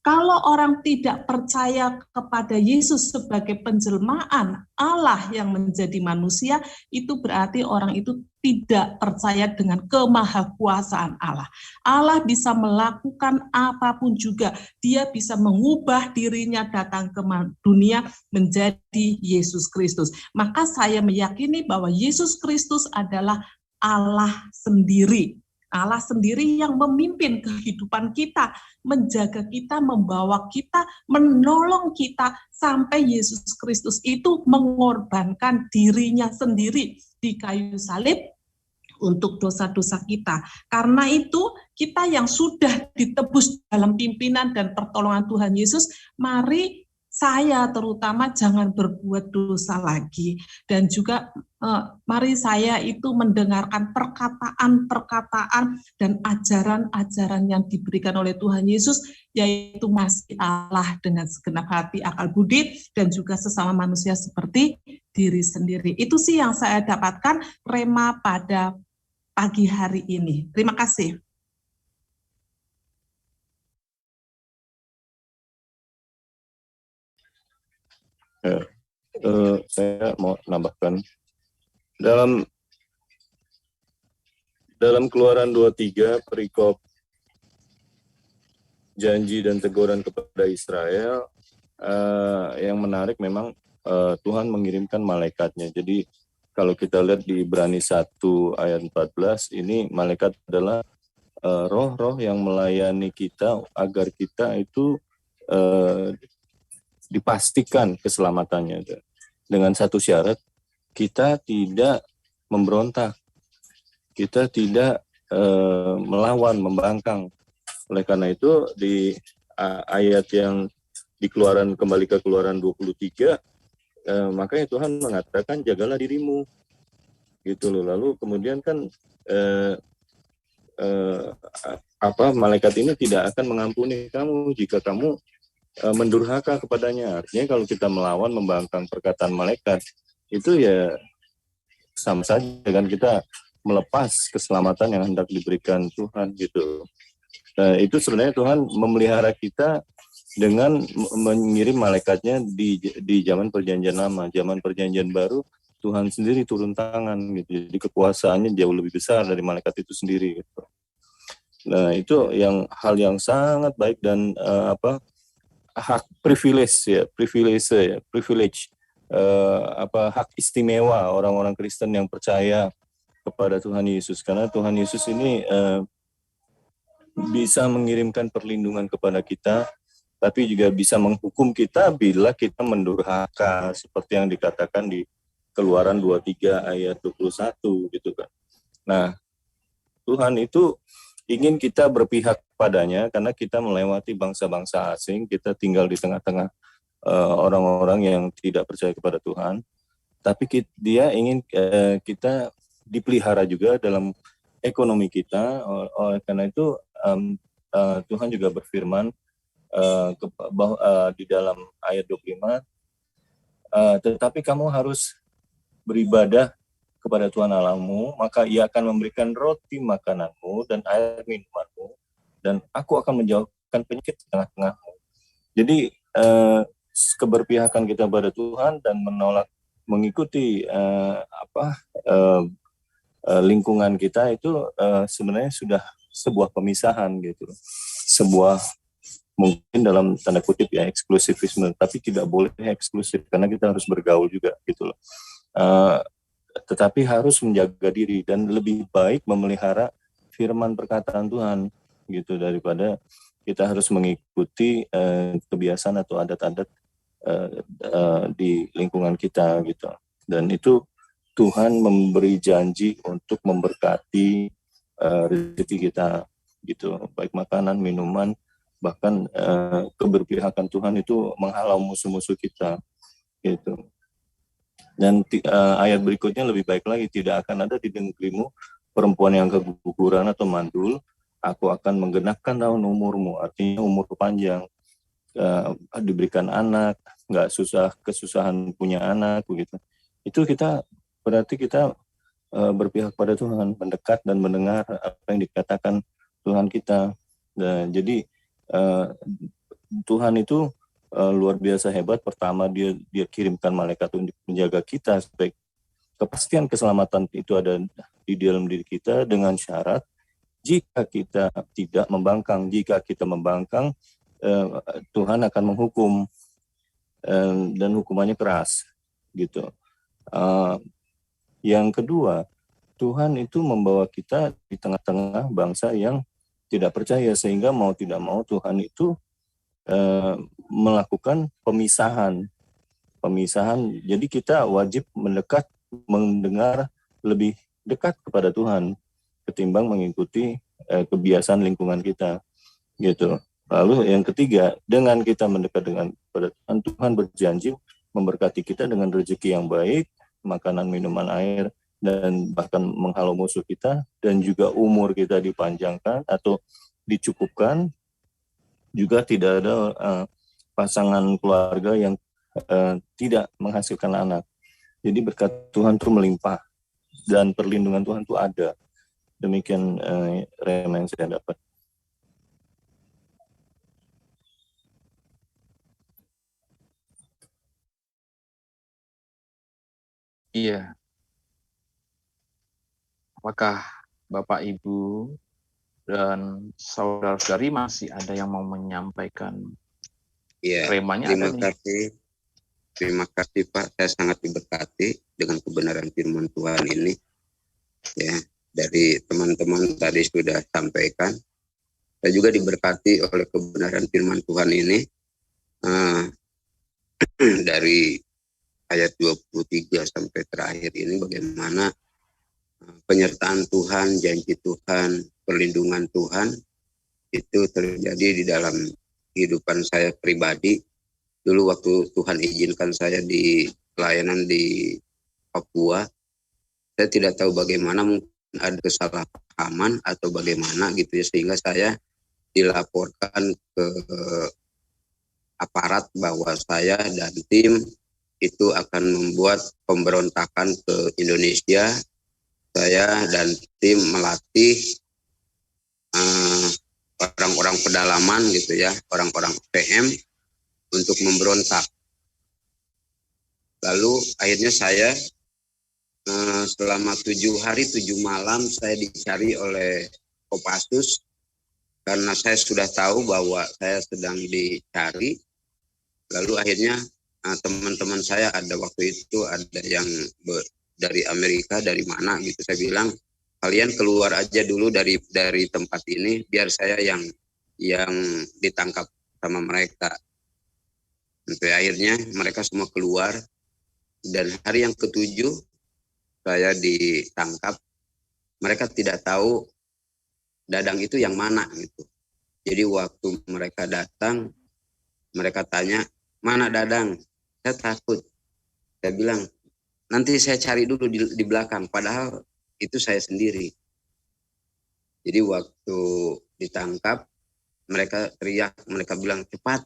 Kalau orang tidak percaya kepada Yesus sebagai penjelmaan Allah yang menjadi manusia, itu berarti orang itu tidak percaya dengan kemahakuasaan Allah. Allah bisa melakukan apapun juga. Dia bisa mengubah dirinya datang ke dunia menjadi Yesus Kristus. Maka saya meyakini bahwa Yesus Kristus adalah Allah sendiri. Allah sendiri yang memimpin kehidupan kita, menjaga kita, membawa kita, menolong kita, sampai Yesus Kristus itu mengorbankan dirinya sendiri di kayu salib untuk dosa-dosa kita. Karena itu, kita yang sudah ditebus dalam pimpinan dan pertolongan Tuhan Yesus, mari saya terutama jangan berbuat dosa lagi. Dan juga mari saya itu mendengarkan perkataan-perkataan dan ajaran-ajaran yang diberikan oleh Tuhan Yesus, yaitu masih Allah dengan segenap hati, akal budi, dan juga sesama manusia seperti diri sendiri. Itu sih yang saya dapatkan rema pada pagi hari ini. Terima kasih. Ya, saya mau nambahkan dalam Keluaran 23 perikop janji dan teguran kepada Israel, yang menarik memang Tuhan mengirimkan malaikatnya. Jadi kalau kita lihat di Ibrani 1 ayat 14, ini malaikat adalah roh-roh yang melayani kita agar kita itu dipastikan keselamatannya, dengan satu syarat, kita tidak memberontak, kita tidak melawan, membangkang. Oleh karena itu di ayat yang kembali ke Keluaran 23, makanya Tuhan mengatakan jagalah dirimu, gitu loh. Lalu kemudian kan malaikat ini tidak akan mengampuni kamu jika kamu mendurhaka kepadanya. Artinya kalau kita melawan, membangkang perkataan malaikat, itu ya sama saja dengan kita melepas keselamatan yang hendak diberikan Tuhan, gitu. Itu sebenarnya Tuhan memelihara kita dengan mengirim malaikatnya di zaman perjanjian lama. Zaman perjanjian baru Tuhan sendiri turun tangan, gitu. Jadi kekuasaannya jauh lebih besar dari malaikat itu sendiri, gitu. Nah, itu hal yang sangat baik dan hak privilege, hak istimewa orang-orang Kristen yang percaya kepada Tuhan Yesus, karena Tuhan Yesus ini bisa mengirimkan perlindungan kepada kita, tapi juga bisa menghukum kita bila kita mendurhaka, seperti yang dikatakan di Keluaran 23 ayat 21, gitu kan. Nah, Tuhan itu ingin kita berpihak padanya karena kita melewati bangsa-bangsa asing, kita tinggal di tengah-tengah orang-orang yang tidak percaya kepada Tuhan, tapi dia ingin kita dipelihara juga dalam ekonomi kita. Oleh karena itu Tuhan juga berfirman di dalam ayat 25, tetapi kamu harus beribadah kepada Tuhan Allahmu, maka Ia akan memberikan roti makananmu dan air minumanmu, dan aku akan menjauhkan penyakit di tengah-tengahmu. Jadi keberpihakan kita pada Tuhan dan menolak mengikuti lingkungan kita itu sebenarnya sudah sebuah pemisahan, gitu. Sebuah mungkin dalam tanda kutip ya eksklusifisme, tapi tidak boleh eksklusif karena kita harus bergaul juga, gitu loh. Tetapi harus menjaga diri dan lebih baik memelihara firman perkataan Tuhan, gitu, daripada kita harus mengikuti kebiasaan atau adat-adat di lingkungan kita, gitu. Dan itu Tuhan memberi janji untuk memberkati rezeki kita, gitu, baik makanan, minuman, bahkan keberpihakan Tuhan itu menghalau musuh-musuh kita, gitu. Dan ayat berikutnya lebih baik lagi, tidak akan ada di negerimu perempuan yang keguguran atau mandul, aku akan menggenapkan tahun umurmu, artinya umur panjang, diberikan anak, nggak kesusahan punya anak begitu. Itu berarti kita berpihak pada Tuhan, mendekat dan mendengar apa yang dikatakan Tuhan kita. Dan jadi Tuhan itu luar biasa hebat. Pertama dia kirimkan malaikat untuk menjaga kita supaya kepastian keselamatan itu ada di dalam diri kita, dengan syarat jika kita tidak membangkang. Jika kita membangkang, Tuhan akan menghukum, dan hukumannya keras gitu. Yang kedua, Tuhan itu membawa kita di tengah-tengah bangsa yang tidak percaya, sehingga mau tidak mau Tuhan itu melakukan pemisahan. Jadi kita wajib mendengar lebih dekat kepada Tuhan ketimbang mengikuti kebiasaan lingkungan kita gitu. Lalu yang ketiga, dengan kita mendekat kepada Tuhan, Tuhan berjanji memberkati kita dengan rezeki yang baik, makanan, minuman, air, dan bahkan menghalau musuh kita, dan juga umur kita dipanjangkan atau dicukupkan. Juga tidak ada pasangan keluarga yang tidak menghasilkan anak. Jadi berkat Tuhan itu melimpah dan perlindungan Tuhan itu ada. Demikian rema yang saya dapat. Iya. Apakah Bapak, Ibu, dan saudara-saudari masih ada yang mau menyampaikan remanya? Terima kasih Pak, saya sangat diberkati dengan kebenaran firman Tuhan ini. Ya, dari teman-teman tadi sudah sampaikan, saya juga diberkati oleh kebenaran firman Tuhan ini. Dari ayat 23 sampai terakhir ini, bagaimana penyertaan Tuhan, janji Tuhan, perlindungan Tuhan itu terjadi di dalam kehidupan saya pribadi. Dulu waktu Tuhan izinkan saya di pelayanan di Papua, saya tidak tahu bagaimana, mungkin ada kesalahpahaman atau bagaimana gitu ya, sehingga saya dilaporkan ke aparat bahwa saya dan tim itu akan membuat pemberontakan ke Indonesia. Saya dan tim melatih orang-orang pedalaman gitu ya, orang-orang PM untuk memberontak. Lalu akhirnya saya selama 7 hari 7 malam saya dicari oleh Kopassus, karena saya sudah tahu bahwa saya sedang dicari. Lalu akhirnya teman-teman saya ada waktu itu ada yang dari Amerika, dari mana gitu, saya bilang kalian keluar aja dulu dari tempat ini biar saya yang ditangkap sama mereka. Sampai akhirnya mereka semua keluar, dan hari yang ke-7 saya ditangkap. Mereka tidak tahu Dadang itu yang mana gitu. Jadi waktu mereka datang, mereka tanya, mana Dadang? Saya takut. Saya bilang, nanti saya cari dulu di belakang, padahal itu saya sendiri. Jadi waktu ditangkap, mereka teriak, mereka bilang, cepat,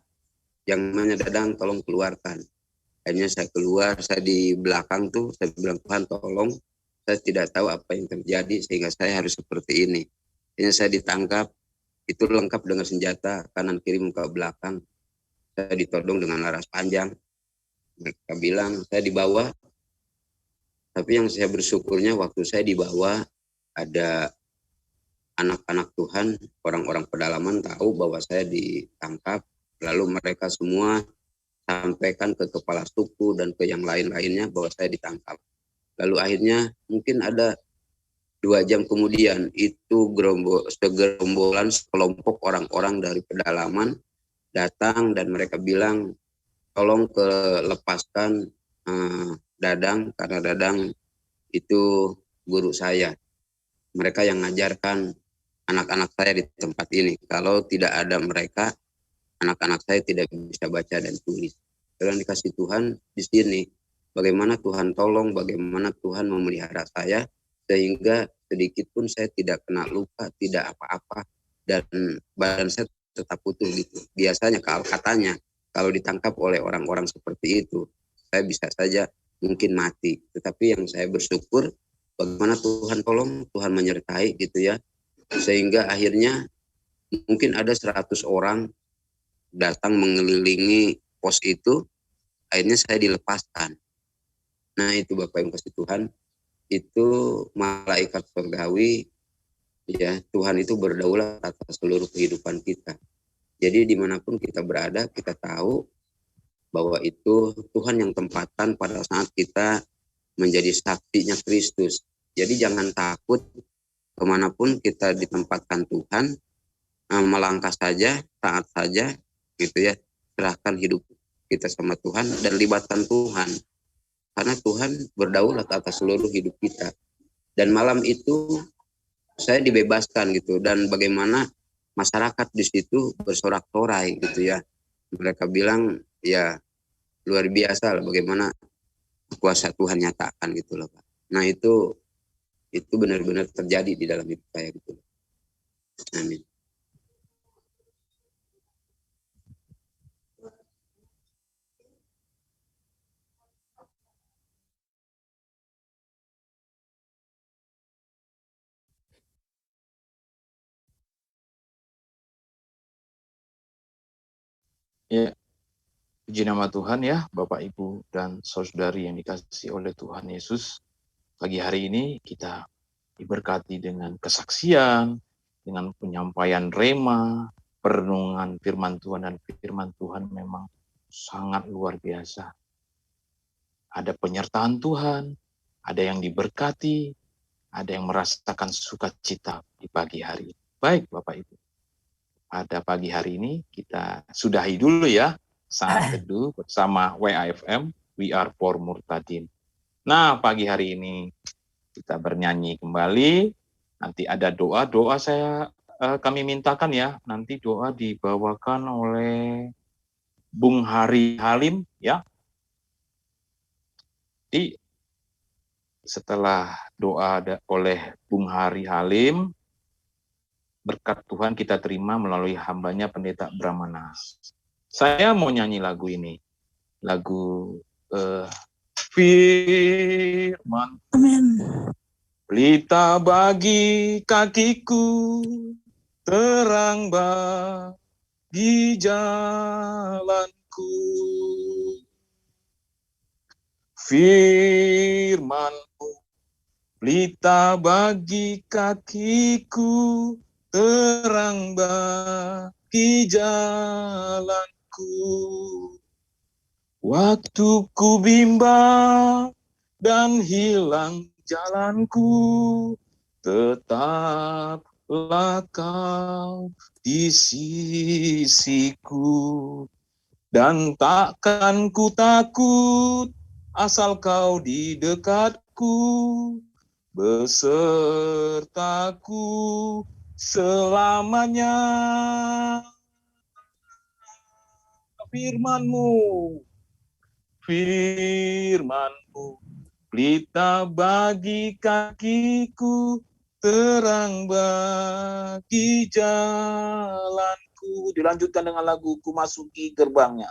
yang namanya Dadang tolong keluarkan. Akhirnya saya keluar, saya di belakang tuh, saya bilang, Tuhan tolong, saya tidak tahu apa yang terjadi sehingga saya harus seperti ini. Akhirnya saya ditangkap, itu lengkap dengan senjata, kanan kiri muka belakang. Saya ditodong dengan laras panjang. Mereka bilang, saya dibawa. Tapi yang saya bersyukurnya waktu saya dibawa, ada anak-anak Tuhan, orang-orang pedalaman tahu bahwa saya ditangkap. Lalu mereka semua sampaikan ke kepala suku dan ke yang lain-lainnya bahwa saya ditangkap. Lalu akhirnya mungkin ada 2 jam kemudian itu segerombolan sekelompok orang-orang dari pedalaman datang dan mereka bilang, tolong lepaskan Dadang, karena Dadang itu guru saya. Mereka yang ngajarkan anak-anak saya di tempat ini. Kalau tidak ada mereka, anak-anak saya tidak bisa baca dan tulis. Dan dikasih Tuhan di sini, bagaimana Tuhan tolong, bagaimana Tuhan memelihara saya, sehingga sedikit pun saya tidak kena luka, tidak apa-apa, dan badan saya tetap utuh gitu. Biasanya katanya kalau ditangkap oleh orang-orang seperti itu, saya bisa saja mungkin mati. Tetapi yang saya bersyukur bagaimana Tuhan tolong, Tuhan menyertai gitu ya. Sehingga akhirnya mungkin ada 100 orang datang mengelilingi pos itu, akhirnya saya dilepaskan. Nah itu Bapak yang kasih Tuhan, itu malaikat surgawi, ya Tuhan itu berdaulat atas seluruh kehidupan kita. Jadi dimanapun kita berada, kita tahu bahwa itu Tuhan yang tempatkan pada saat kita menjadi saksinya Kristus. Jadi jangan takut, kemanapun kita ditempatkan Tuhan, melangkah saja, taat saja, gitu ya. Serahkan hidup kita sama Tuhan dan libatkan Tuhan. Karena Tuhan berdaulat atas seluruh hidup kita. Dan malam itu saya dibebaskan gitu, dan bagaimana masyarakat di situ bersorak-sorai gitu ya. Mereka bilang ya luar biasa lah bagaimana kuasa Tuhan nyatakan gitu loh Pak. Nah itu benar-benar terjadi di dalam hidup saya gitu. Amin. Ya, puji nama Tuhan ya, Bapak, Ibu, dan saudari yang dikasihi oleh Tuhan Yesus. Pagi hari ini kita diberkati dengan kesaksian, dengan penyampaian rema, perenungan firman Tuhan, dan firman Tuhan memang sangat luar biasa. Ada penyertaan Tuhan, ada yang diberkati, ada yang merasakan sukacita di pagi hari. Baik Bapak Ibu, pada pagi hari ini kita sudahi dulu ya saat teduh bersama WAFM, We Are For Murtadin. Nah, pagi hari ini kita bernyanyi kembali. Nanti ada doa kami mintakan ya. Nanti doa dibawakan oleh Bung Hari Halim ya. Setelah doa oleh Bung Hari Halim, berkat Tuhan kita terima melalui hambanya Pendeta Brahmana. Saya mau nyanyi lagu ini. Lagu firman. Amin. Pelita bagi kakiku, terang bagi jalanku. Firman-Mu, pelita bagi kakiku, terang bagi jalanku. Waktu ku bimbang dan hilang jalanku, tetaplah Kau di sisiku. Dan takkan ku takut asal Kau di dekatku, besertaku selamanya. Firman-Mu, firman-Mu, pelita bagi kakiku, terang bagi jalanku. Dilanjutkan dengan lagu Ku Masuki Gerbangnya.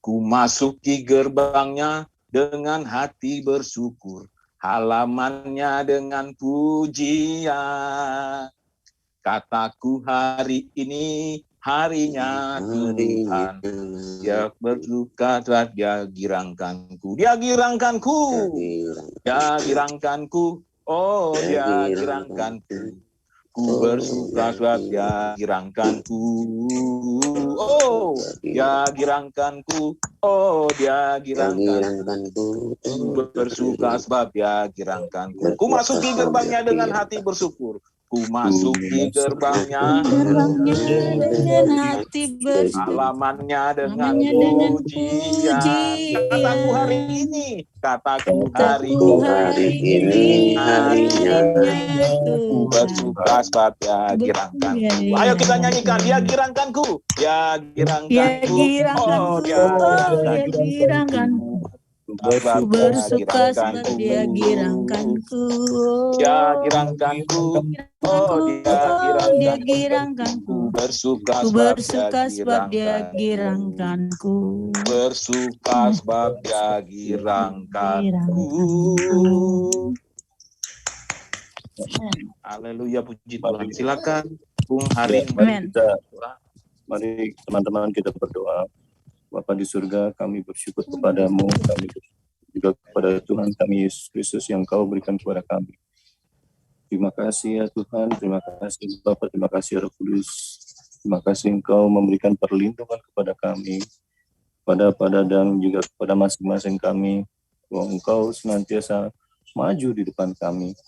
Ku masuki gerbangnya dengan hati bersyukur, halamannya dengan pujian. Kataku hari ini harinya Tuhan, Dia berduka telah Dia girangkanku, Dia girangkanku, Dia girangkanku, oh Dia girangkanku. Ku bersuka sebab Dia girangkanku, oh Dia girangkanku, oh Dia girangkanku. Ku bersuka sebab Dia girangkanku. Ku masuki gerbangnya dengan hati bersyukur. Ku masuki gerbangnya dengan hati bersyukur, halamannya dengan pujian. Kataku hari ini, kataku hari ini harinya ku bersuka sebab Dia girangkanku. Ayo kita nyanyikan, Dia girangkanku, Dia girangkanku, oh Dia girangkanku. Ku bersuka sebab dia girangkanku. Dia girangkanku. Oh, dia girangkanku. Bersuka Ku bersuka sebab dia girangkanku. Bersuka sebab dia girangkanku. Haleluya, puji Tuhan. Silakan Bung Hari. Mari teman-teman kita berdoa. Bapa di surga, kami bersyukur kepadamu, kami juga kepada Tuhan kami Yesus Kristus yang Kau berikan kepada kami. Terima kasih ya Tuhan, terima kasih Bapa, terima kasih Roh Kudus. Terima kasih Engkau memberikan perlindungan kepada kami, pada dan juga kepada masing-masing kami, bahwa Engkau senantiasa maju di depan kami,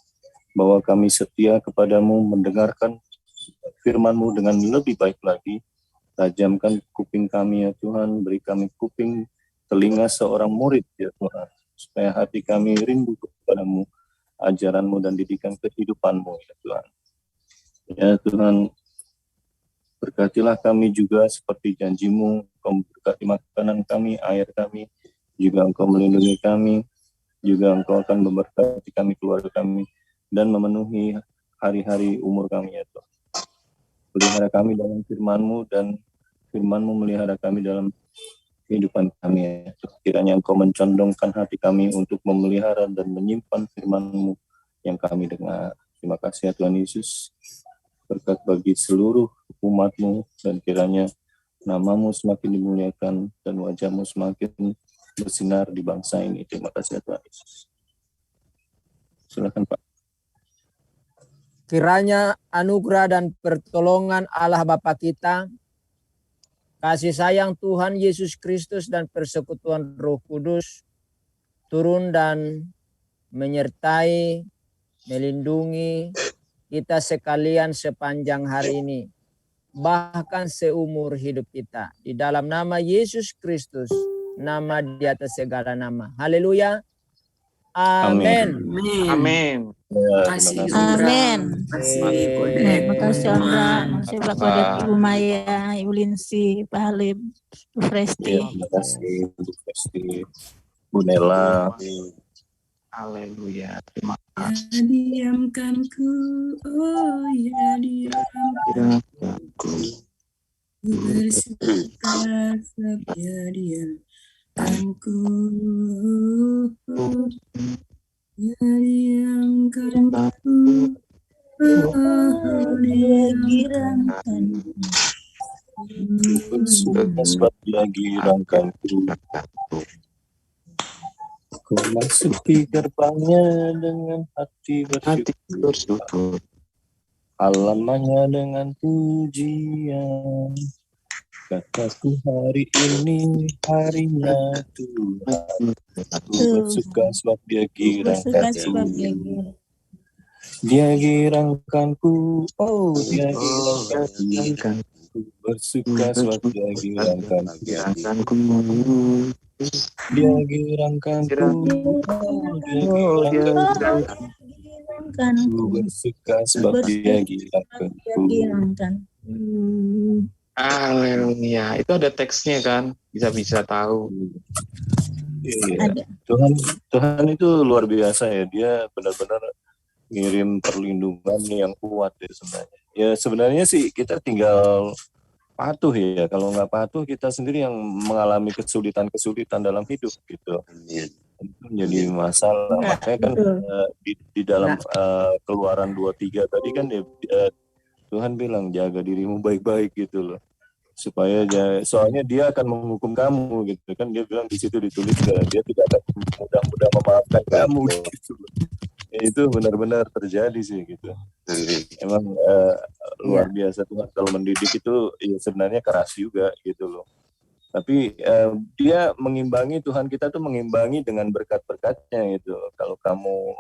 bahwa kami setia kepadamu, mendengarkan firman-Mu dengan lebih baik lagi. Tajamkan kuping kami ya Tuhan, beri kami kuping telinga seorang murid ya Tuhan, supaya hati kami rindu kepadamu, ajaran-Mu dan didikan kehidupan-Mu ya Tuhan. Ya Tuhan, berkatilah kami juga seperti janji-Mu, Engkau berkati makanan kami, air kami, juga Engkau melindungi kami, juga Engkau akan memberkati kami, keluarga kami, dan memenuhi hari-hari umur kami ya Tuhan. Pelihara kami dalam firman-Mu dan firman-Mu melihara kami dalam kehidupan kami ya. Kiranya Engkau mencondongkan hati kami untuk memelihara dan menyimpan firman-Mu yang kami dengar. Terima kasih ya Tuhan Yesus. Berkat bagi seluruh umat-Mu dan kiranya nama-Mu semakin dimuliakan dan wajah-Mu semakin bersinar di bangsa ini. Terima kasih ya Tuhan Yesus. Silakan Pak. Kiranya anugerah dan pertolongan Allah Bapa kita, kasih sayang Tuhan Yesus Kristus dan persekutuan Roh Kudus turun dan menyertai, melindungi kita sekalian sepanjang hari ini, bahkan seumur hidup kita. Di dalam nama Yesus Kristus, nama di atas segala nama. Haleluya. Amin. Amin. Amin. Terima kasih Andra, makasih Pak Kodet, Ibu Maya, Ibu Linsi, Pak Halim, Bu Fresti. Terima kasih Bu Fresti, Bu Nela. Haleluya. Terima kasih. Ya diamkanku, oh ya diamkanku. Ku bersuka sebab ya diamkanku. Ya diamkanku, oh Dia girangkanku. Bersuka sebab dia girangkanku. Ku masuki gerbangnya dengan hati bersyukur, halamannya dengan pujian. Kataku hari ini harinya Tuhan. Ku bersuka sebab dia girangkanku. Dia girangkanku, oh dia girangkanku. Ku bersuka sebab dia girangkanku. Dia girangkanku, oh dia girangkanku. Ku bersuka sebab dia girangkanku. Haleluya. Itu ada teksnya kan? Bisa tahu. Iya. Tuhan itu luar biasa ya. Dia benar-benar ngirim perlindungan yang kuat ya sebenarnya. Ya sebenarnya sih kita tinggal patuh ya. Kalau nggak patuh kita sendiri yang mengalami kesulitan dalam hidup gitu. Itu menjadi masalah. Makanya kan di dalam Keluaran 23 tadi kan Tuhan bilang jaga dirimu baik-baik gitu loh. Soalnya dia akan menghukum kamu gitu kan. Dia bilang di situ ditulis dia tidak akan mudah-mudah memaafkan kamu gitu loh. Itu benar-benar terjadi sih gitu. Emang luar biasa Tuhan kalau mendidik itu ya sebenarnya keras juga gitu loh. Tapi dia mengimbangi, Tuhan kita tuh mengimbangi dengan berkat-berkatnya gitu. Kalau kamu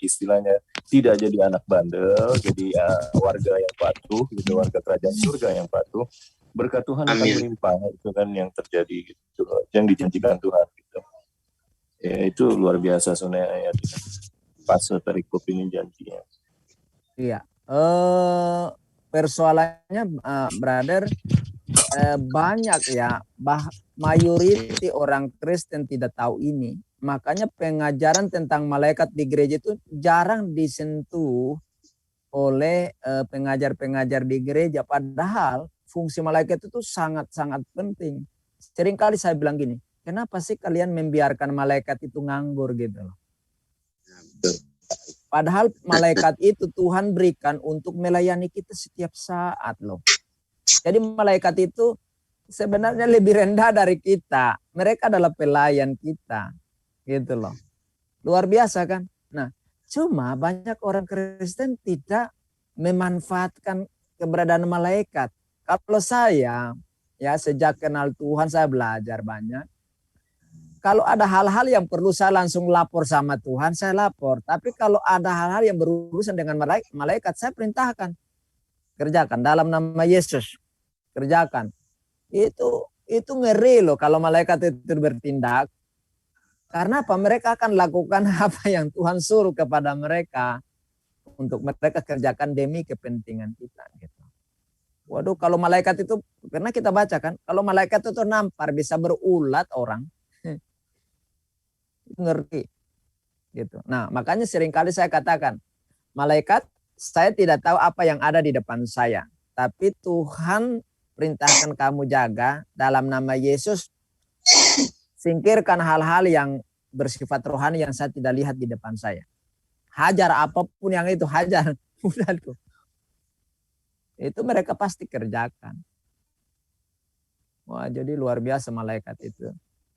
istilahnya tidak jadi anak bandel, jadi warga yang patuh gitu, warga kerajaan surga yang patuh, berkat Tuhan akan melimpah. Itu kan yang terjadi gitu loh, yang dijanjikan Tuhan gitu. Ya itu luar biasa sebenarnya ya. Pas perikop ini janjinya. Iya. Persoalannya brother, banyak ya, mayoriti orang Kristen tidak tahu ini. makanya pengajaran tentang malaikat di gereja itu jarang disentuh oleh pengajar-pengajar di gereja. Padahal fungsi malaikat itu sangat-sangat penting. Seringkali saya bilang gini, kenapa sih kalian membiarkan malaikat itu nganggur gitu loh. Padahal malaikat itu Tuhan berikan untuk melayani kita setiap saat loh. Jadi malaikat itu sebenarnya lebih rendah dari kita. Mereka adalah pelayan kita. Gitu loh. Luar biasa kan? Nah, cuma banyak orang Kristen tidak memanfaatkan keberadaan malaikat. Kalau saya, ya sejak kenal Tuhan saya belajar banyak. Kalau ada hal-hal yang perlu saya langsung lapor sama Tuhan, saya lapor. Tapi kalau ada hal-hal yang berurusan dengan malaikat, saya perintahkan. Kerjakan dalam nama Yesus. Kerjakan. Itu ngeri loh kalau malaikat itu bertindak. Karena apa? Mereka akan lakukan apa yang Tuhan suruh kepada mereka untuk mereka kerjakan demi kepentingan kita. Gitu. Waduh, kalau malaikat itu, karena kita baca kan, kalau malaikat itu nampar bisa berulat orang, ngerti. Gitu. Nah, makanya seringkali saya katakan, malaikat saya tidak tahu apa yang ada di depan saya, tapi Tuhan perintahkan kamu jaga dalam nama Yesus. Singkirkan hal-hal yang bersifat rohani yang saya tidak lihat di depan saya. Hajar apapun yang itu, hajar. Udah tuh. Itu mereka pasti kerjakan. Wah, jadi luar biasa malaikat itu.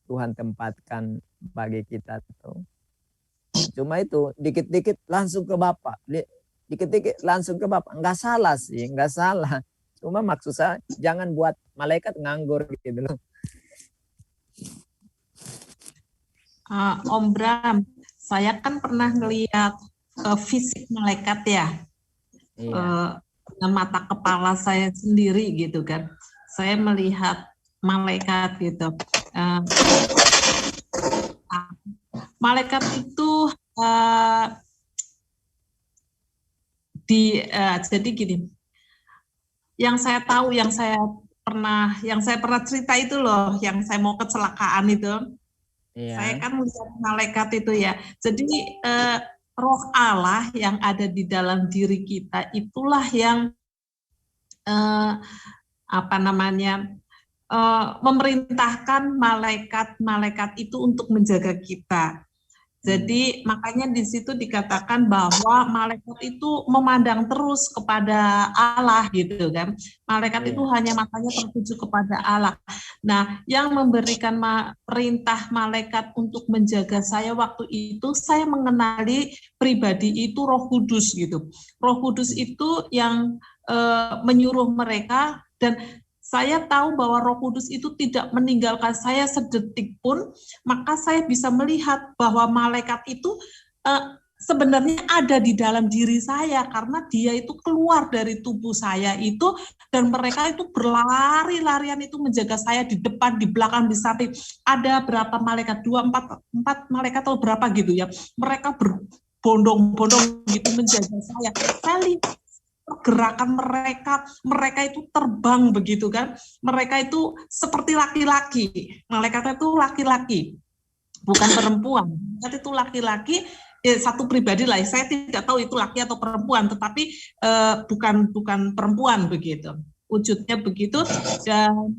Tuhan tempatkan bagi kita tuh. Cuma itu, dikit-dikit langsung ke Bapak. Dikit-dikit langsung ke Bapak. Enggak salah sih, enggak salah. Cuma maksud saya, jangan buat malaikat nganggur gitu loh. Om Bram, saya kan pernah ngelihat fisik malaikat ya, dengan mata kepala saya sendiri gitu kan. Saya melihat malaikat gitu. Malaikat itu jadi gini. Yang saya tahu, yang saya pernah cerita itu loh, yang saya mau kecelakaan itu. Iya. Saya kan melihat malaikat itu ya. Jadi roh Allah yang ada di dalam diri kita itulah yang memerintahkan malaikat itu untuk menjaga kita. Jadi makanya di situ dikatakan bahwa malaikat itu memandang terus kepada Allah gitu kan. Malaikat itu hanya matanya tertuju kepada Allah. Nah, yang memberikan perintah malaikat untuk menjaga saya waktu itu, saya mengenali pribadi itu Roh Kudus gitu. Roh Kudus itu yang menyuruh mereka, dan saya tahu bahwa Roh Kudus itu tidak meninggalkan saya sedetik pun, maka saya bisa melihat bahwa malaikat itu sebenarnya ada di dalam diri saya, karena dia itu keluar dari tubuh saya itu, dan mereka itu berlari-larian itu menjaga saya di depan, di belakang, di samping. Ada berapa malaikat? 2, 4 malaikat atau berapa gitu ya. Mereka berbondong-bondong gitu menjaga saya. Saya lihat pergerakan mereka itu terbang begitu kan. Mereka itu seperti laki-laki. Malaikat itu laki-laki, bukan perempuan. Malaikat itu laki-laki, satu pribadi lah. Saya tidak tahu itu laki atau perempuan, tetapi bukan perempuan begitu. Wujudnya begitu. Dan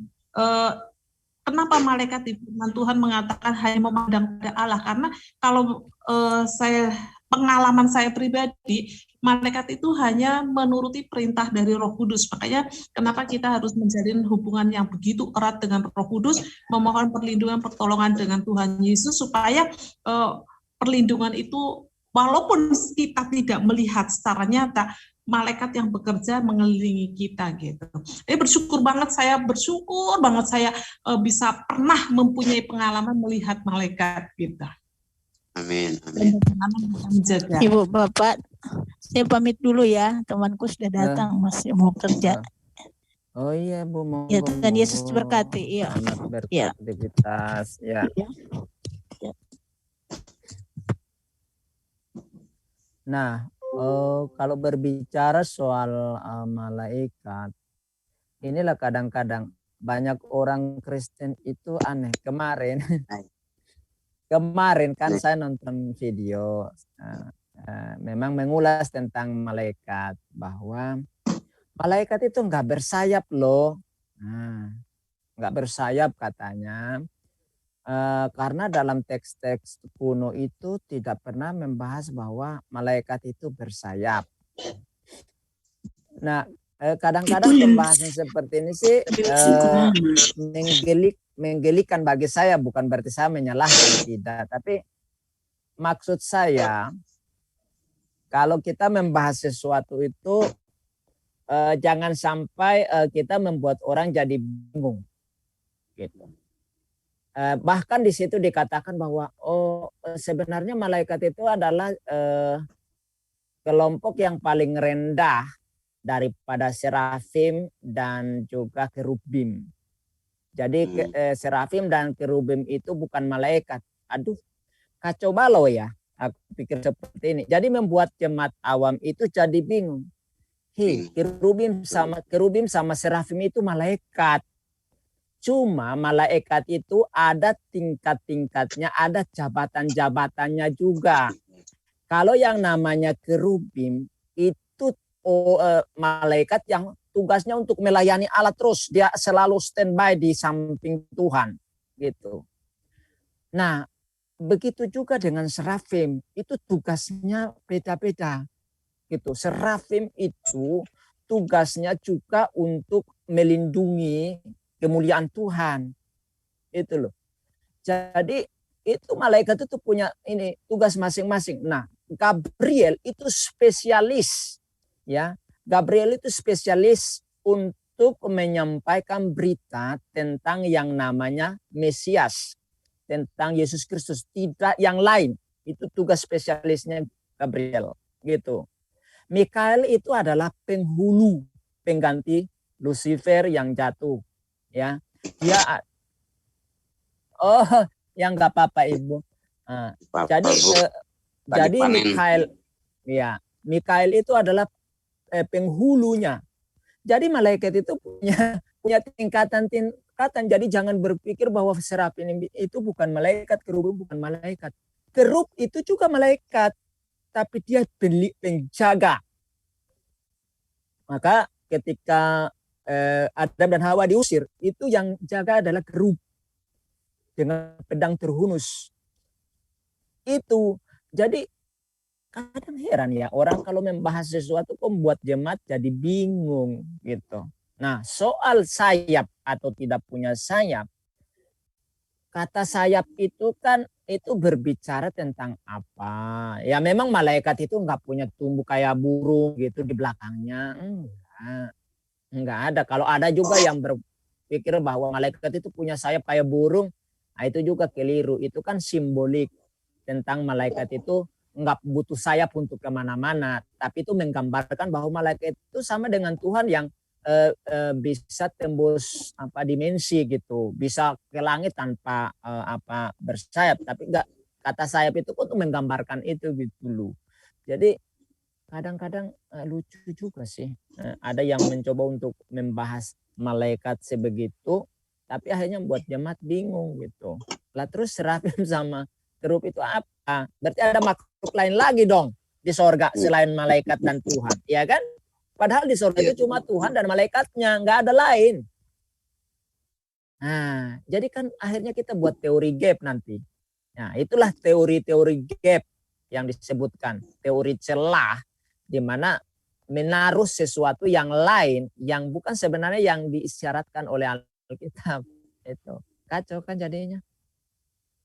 kenapa malaikat di firman Tuhan mengatakan hanya memandang pada Allah? Karena kalau pengalaman saya pribadi, malaikat itu hanya menuruti perintah dari Roh Kudus. Makanya kenapa kita harus menjalin hubungan yang begitu erat dengan Roh Kudus, memohon perlindungan, pertolongan dengan Tuhan Yesus, supaya perlindungan itu walaupun kita tidak melihat secara nyata, malaikat yang bekerja mengelilingi kita gitu. Bersyukur banget saya bisa pernah mempunyai pengalaman melihat malaikat gitu. Amin. Ibu Bapak, saya pamit dulu ya, temanku sudah datang, masih mau kerja. Oh iya Bu, mau. Ya, Tuhan Yesus berkati. Ya. Beraktivitas. Ya. Nah, kalau berbicara soal malaikat, inilah kadang-kadang banyak orang Kristen itu aneh. Kemarin kemarin kan saya nonton video memang mengulas tentang malaikat, bahwa malaikat itu nggak bersayap loh. Nggak bersayap katanya. Karena dalam teks-teks kuno itu tidak pernah membahas bahwa malaikat itu bersayap. Nah, kadang-kadang pembahasan seperti ini sih menggelikan bagi saya, bukan berarti saya menyalahkan, tidak. Tapi maksud saya, kalau kita membahas sesuatu itu jangan sampai kita membuat orang jadi bingung, gitu. Bahkan di situ dikatakan bahwa sebenarnya malaikat itu adalah kelompok yang paling rendah daripada serafim dan juga kerubim. Jadi serafim dan kerubim itu bukan malaikat. Aduh, kacau balau ya. Aku pikir seperti ini. Jadi membuat jemaat awam itu jadi bingung. Kerubim sama serafim itu malaikat. Cuma malaikat itu ada tingkat-tingkatnya, ada jabatan-jabatannya juga. Kalau yang namanya kerubim itu malaikat yang tugasnya untuk melayani Allah terus, dia selalu standby di samping Tuhan, gitu. Nah, begitu juga dengan serafim, itu tugasnya beda-beda, gitu. Serafim itu tugasnya juga untuk melindungi kemuliaan Tuhan, itu loh. Jadi itu malaikat itu punya ini tugas masing-masing. Nah, Gabriel itu spesialis, ya. Gabriel itu spesialis untuk menyampaikan berita tentang yang namanya Mesias, tentang Yesus Kristus, tidak yang lain. Itu tugas spesialisnya Gabriel, gitu. Mikael itu adalah penghulu, pengganti Lucifer yang jatuh. Ya, dia yang nggak apa-apa Ibu. Jadi Mikael itu adalah penghulunya. Jadi malaikat itu punya tingkatan. Jadi jangan berpikir bahwa serafim itu bukan malaikat, kerub bukan malaikat. Kerub itu juga malaikat, tapi dia penjaga. Maka ketika Adam dan Hawa diusir, itu yang jaga adalah kerub dengan pedang terhunus. Itu jadi kadang heran ya, orang kalau membahas sesuatu kok membuat jemaat jadi bingung, gitu. Nah, soal sayap atau tidak punya sayap, kata sayap itu kan itu berbicara tentang apa? Ya memang malaikat itu nggak punya tubuh kayak burung gitu di belakangnya, enggak ada. Kalau ada juga yang berpikir bahwa malaikat itu punya sayap kayak burung, nah itu juga keliru. Itu kan simbolik tentang malaikat itu enggak butuh sayap untuk kemana-mana. Tapi itu menggambarkan bahwa malaikat itu sama dengan Tuhan yang bisa tembus dimensi gitu, bisa ke langit tanpa bersayap. Tapi enggak, kata sayap itu untuk menggambarkan itu gitu loh. Jadi kadang-kadang lucu juga sih. Ada yang mencoba untuk membahas malaikat sebegitu, tapi akhirnya buat jemaat bingung gitu. Lah terus serafim sama kerub itu apa? Berarti ada makhluk lain lagi dong di sorga selain malaikat dan Tuhan, ya kan? Padahal di sorga itu cuma Tuhan dan malaikatnya, nggak ada lain. Nah, jadi kan akhirnya kita buat teori gap nanti. Nah, itulah teori-teori gap yang disebutkan, teori celah, di mana menaruh sesuatu yang lain yang bukan sebenarnya yang diisyaratkan oleh Alkitab. Itu kacau kan jadinya.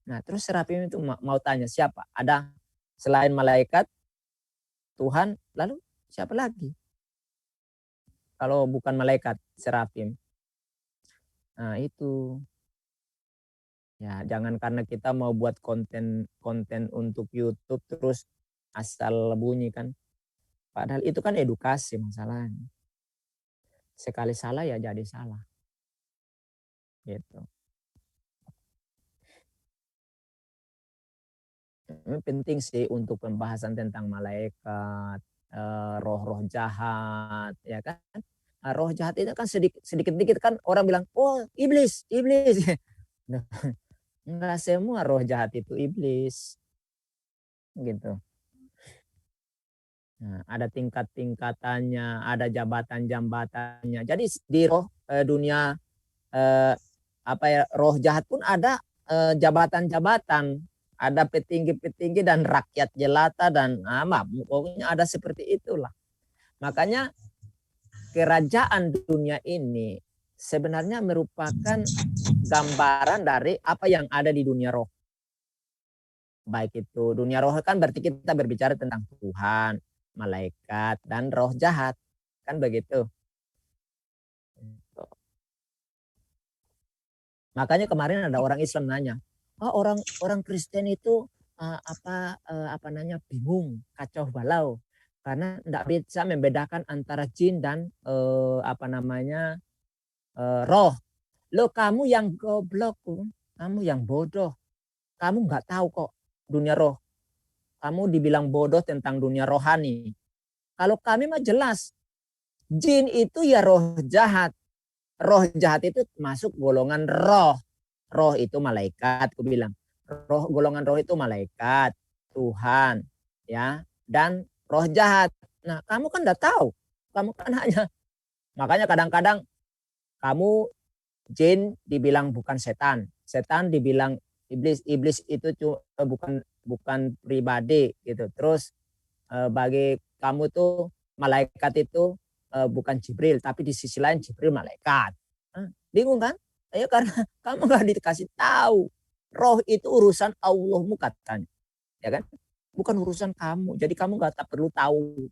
Nah, terus serafim itu mau tanya siapa? Ada selain malaikat, Tuhan, lalu siapa lagi? Kalau bukan malaikat, serafim. Nah, itu. Ya, jangan karena kita mau buat konten untuk YouTube terus asal bunyi kan. Padahal itu kan edukasi masalahnya. Sekali salah ya jadi salah. Gitu. Ini penting sih untuk pembahasan tentang malaikat, roh-roh jahat, ya kan? Roh jahat itu kan sedikit-sedikit kan orang bilang, oh iblis. Enggak semua roh jahat itu iblis. Gitu. Nah, ada tingkat-tingkatannya, ada jabatan-jabatannya. Jadi di roh dunia roh jahat pun ada jabatan-jabatan, ada petinggi-petinggi dan rakyat jelata dan pokoknya ada seperti itulah. Makanya kerajaan dunia ini sebenarnya merupakan gambaran dari apa yang ada di dunia roh. Baik itu dunia roh kan berarti kita berbicara tentang Tuhan, malaikat, dan roh jahat. Kan begitu. Makanya kemarin ada orang Islam nanya, orang Kristen itu bingung, kacau balau karena tidak bisa membedakan antara jin dan roh. Lo kamu yang goblok, kamu yang bodoh, kamu nggak tahu kok dunia roh. Kamu dibilang bodoh tentang dunia rohani. Kalau kami mah jelas, jin itu ya roh jahat. Roh jahat itu masuk golongan roh. Roh itu malaikat, aku bilang. Golongan roh itu malaikat, Tuhan, ya, dan roh jahat. Nah, kamu kan enggak tahu. Kamu kan hanya, makanya kadang-kadang kamu jin dibilang bukan setan. Setan dibilang iblis. Iblis itu bukan pribadi gitu. Terus bagi kamu tuh malaikat itu bukan Jibril, tapi di sisi lain Jibril malaikat. Bingung kan? Ya karena kamu nggak dikasih tahu. Roh itu urusan Allahmu katanya, ya kan? Bukan urusan kamu. Jadi kamu nggak perlu tahu.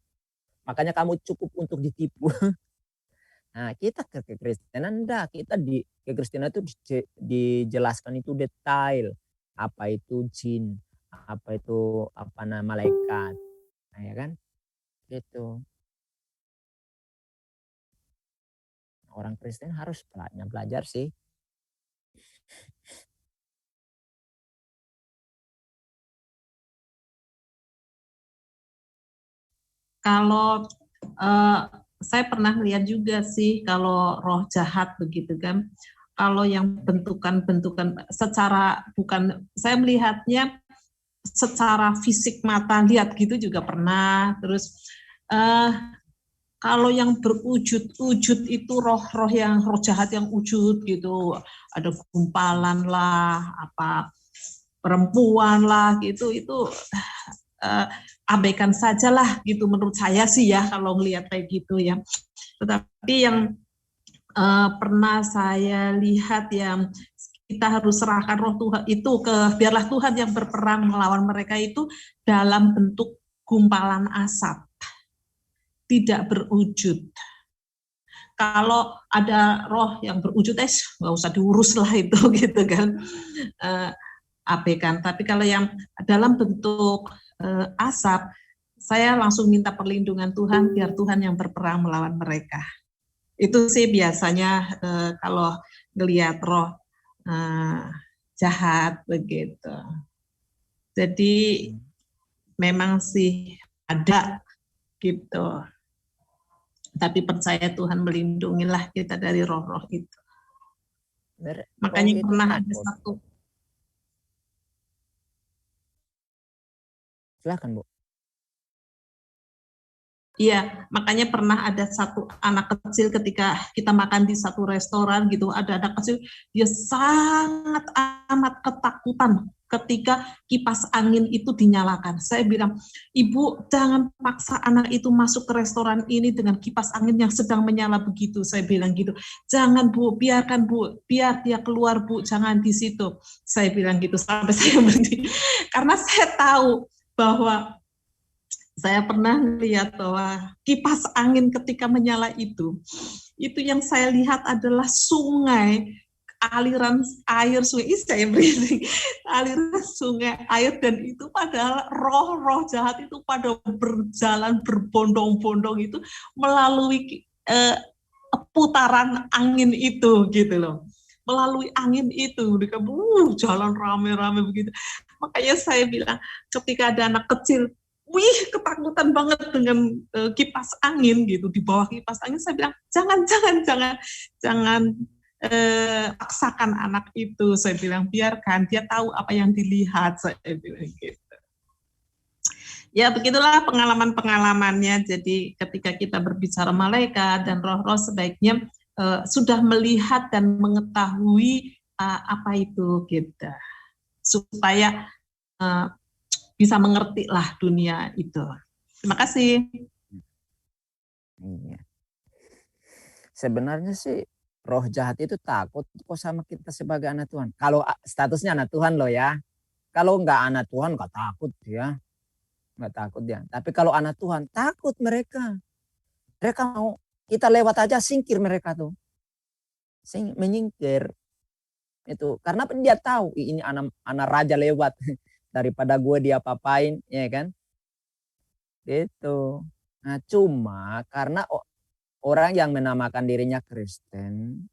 Makanya kamu cukup untuk ditipu. Nah, kita ke kekristenan enggak. Kita di kekristenan itu dijelaskan itu detail. Apa itu jin, apa itu malaikat. Nah, ya kan? Gitu. Orang Kristen harus belajar sih. Kalau saya pernah lihat juga sih kalau roh jahat begitu kan. Kalau yang bentukan-bentukan secara bukan, saya melihatnya secara fisik mata lihat gitu juga pernah. Terus kalau yang berwujud-wujud itu roh-roh jahat yang wujud gitu, ada gumpalan lah, perempuan lah gitu, itu abaikan sajalah gitu menurut saya sih ya kalau ngelihat kayak gitu ya. Tetapi yang pernah saya lihat yang kita harus serahkan roh Tuhan itu biarlah Tuhan yang berperang melawan mereka itu dalam bentuk gumpalan asap. Tidak berwujud. Kalau ada roh yang berwujud, nggak usah diurus lah itu gitu kan, abaikan. Tapi kalau yang dalam bentuk asap, saya langsung minta perlindungan Tuhan, biar Tuhan yang berperang melawan mereka. Itu sih biasanya kalau ngelihat roh jahat begitu. Jadi memang sih ada gitu. Tapi percaya Tuhan melindungilah kita dari roh-roh itu. Makanya pernah ada satu. Silakan, Bu. Iya, makanya pernah ada satu anak kecil ketika kita makan di satu restoran gitu, ada anak kecil, dia sangat amat ketakutan ketika kipas angin itu dinyalakan. Saya bilang, Ibu jangan paksa anak itu masuk ke restoran ini dengan kipas angin yang sedang menyala begitu. Saya bilang gitu, jangan Bu, biarkan Bu, biar dia keluar Bu, jangan di situ. Saya bilang gitu sampai saya berhenti. Karena saya tahu bahwa saya pernah lihat bahwa kipas angin ketika menyala itu yang saya lihat adalah sungai, aliran air sungai, saya berhenti, aliran sungai air, dan itu padahal roh-roh jahat itu pada berjalan berbondong-bondong itu melalui putaran angin itu gitu loh. Melalui angin itu, mereka jalan rame-rame begitu. Makanya saya bilang ketika ada anak kecil, ketakutan banget dengan kipas angin gitu, di bawah kipas angin, saya bilang jangan paksakan anak itu, saya bilang, biarkan dia tahu apa yang dilihat, saya bilang gitu. Ya begitulah pengalaman-pengalamannya. Jadi ketika kita berbicara malaikat dan roh-roh, sebaiknya sudah melihat dan mengetahui apa itu kita, supaya bisa mengerti lah dunia itu. Terima kasih. Iya. Sebenarnya sih roh jahat itu takut kok sama kita sebagai anak Tuhan. Kalau statusnya anak Tuhan loh ya. Kalau enggak anak Tuhan enggak takut dia. Enggak takut dia. Tapi kalau anak Tuhan takut mereka. Mereka mau kita lewat aja singkir mereka tuh. Menyingkir. Itu karena dia tahu ini anak raja lewat daripada gue dia apain, ya kan? Gitu. Nah, cuma karena orang yang menamakan dirinya Kristen,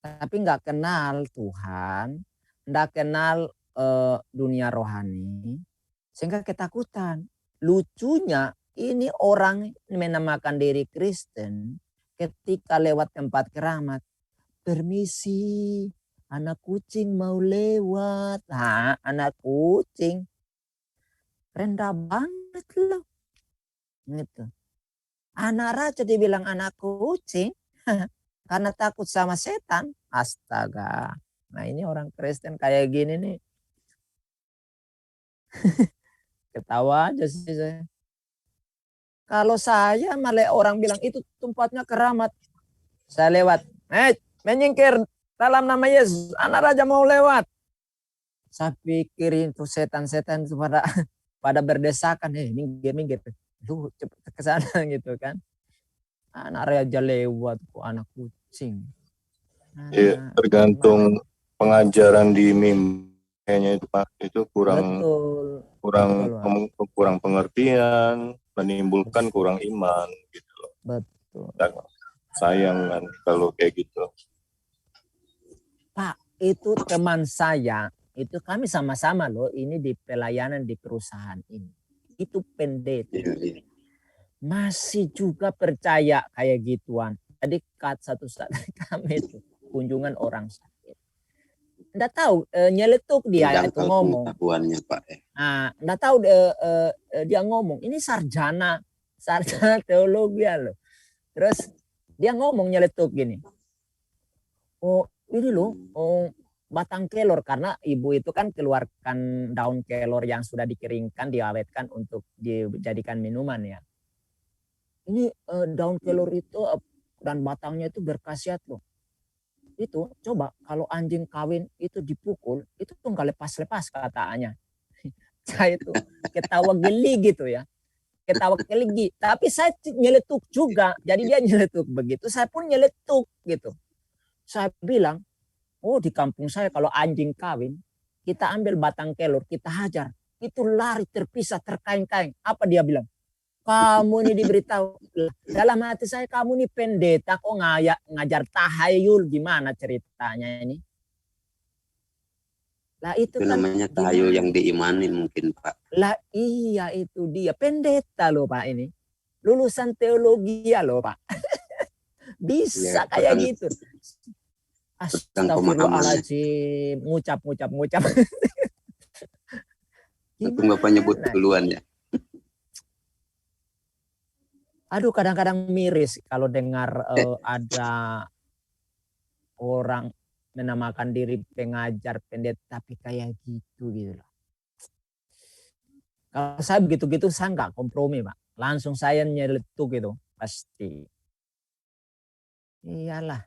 tapi nggak kenal Tuhan, nggak kenal dunia rohani, sehingga ketakutan. Lucunya ini orang menamakan diri Kristen, ketika lewat tempat keramat, permisi, anak kucing mau lewat. Nah, anak kucing rendah banget loh. Gitu. Anak raja dibilang anak kucing karena takut sama setan. Astaga. Nah ini orang Kristen kayak gini nih. Ketawa aja sih saya. Kalau saya malah orang bilang itu tempatnya keramat. Saya lewat. Menyingkir dalam nama Yesus. Anak raja mau lewat. Saya pikirin tuh setan-setan itu pada berdesakan. Minggir. Lu cepet ke sana gitu kan. Anak raja lewat kok anak kucing. Iya, tergantung pengajaran di kayaknya itu Pak, itu kurang pengertian, menimbulkan kurang iman gitu loh. Betul. Sayang kan kalau kayak gitu. Pak, itu teman saya, itu kami sama-sama loh ini di pelayanan di perusahaan ini. Itu pendeta. Masih juga percaya kayak gituan. Jadi satu saat kami itu kunjungan orang sakit. Nggak tahu nyeletuk dia itu ngomong. Pak. Nah, nggak tahu dia ngomong. Ini sarjana teologi loh. Terus dia ngomong nyeletuk gini. Oh ini loh. Oh, batang kelor, karena ibu itu kan keluarkan daun kelor yang sudah dikeringkan, diawetkan untuk dijadikan minuman ya. Ini daun kelor itu dan batangnya itu berkhasiat loh. Itu coba kalau anjing kawin itu dipukul, itu tuh nggak lepas-lepas katanya. Saya itu ketawa geli gitu ya. Ketawa geli. Tapi saya nyeletuk juga. Jadi dia nyeletuk begitu, saya pun nyeletuk gitu. Saya bilang, oh di kampung saya kalau anjing kawin, kita ambil batang kelor, kita hajar. Itu lari terpisah, terkaing-kaing. Apa dia bilang? Kamu ini diberitahu. Dalam hati saya, kamu ini pendeta kok ngajar tahayul. Gimana ceritanya ini? Lah itu kan namanya tahayul yang diimani mungkin Pak. Lah iya itu dia. Pendeta loh Pak ini. Lulusan teologi ya loh Pak. Bisa ya, kayak gitu. Astagfirullahaladzim, ngucap. Itu Bapak nyebut duluan ya. Aduh kadang-kadang miris kalau dengar ada orang menamakan diri pengajar pendeta tapi kayak gitu loh. Kalau saya begitu-gitu saya nggak kompromi Pak. Langsung saya nyeletuk gitu pasti. Iyalah.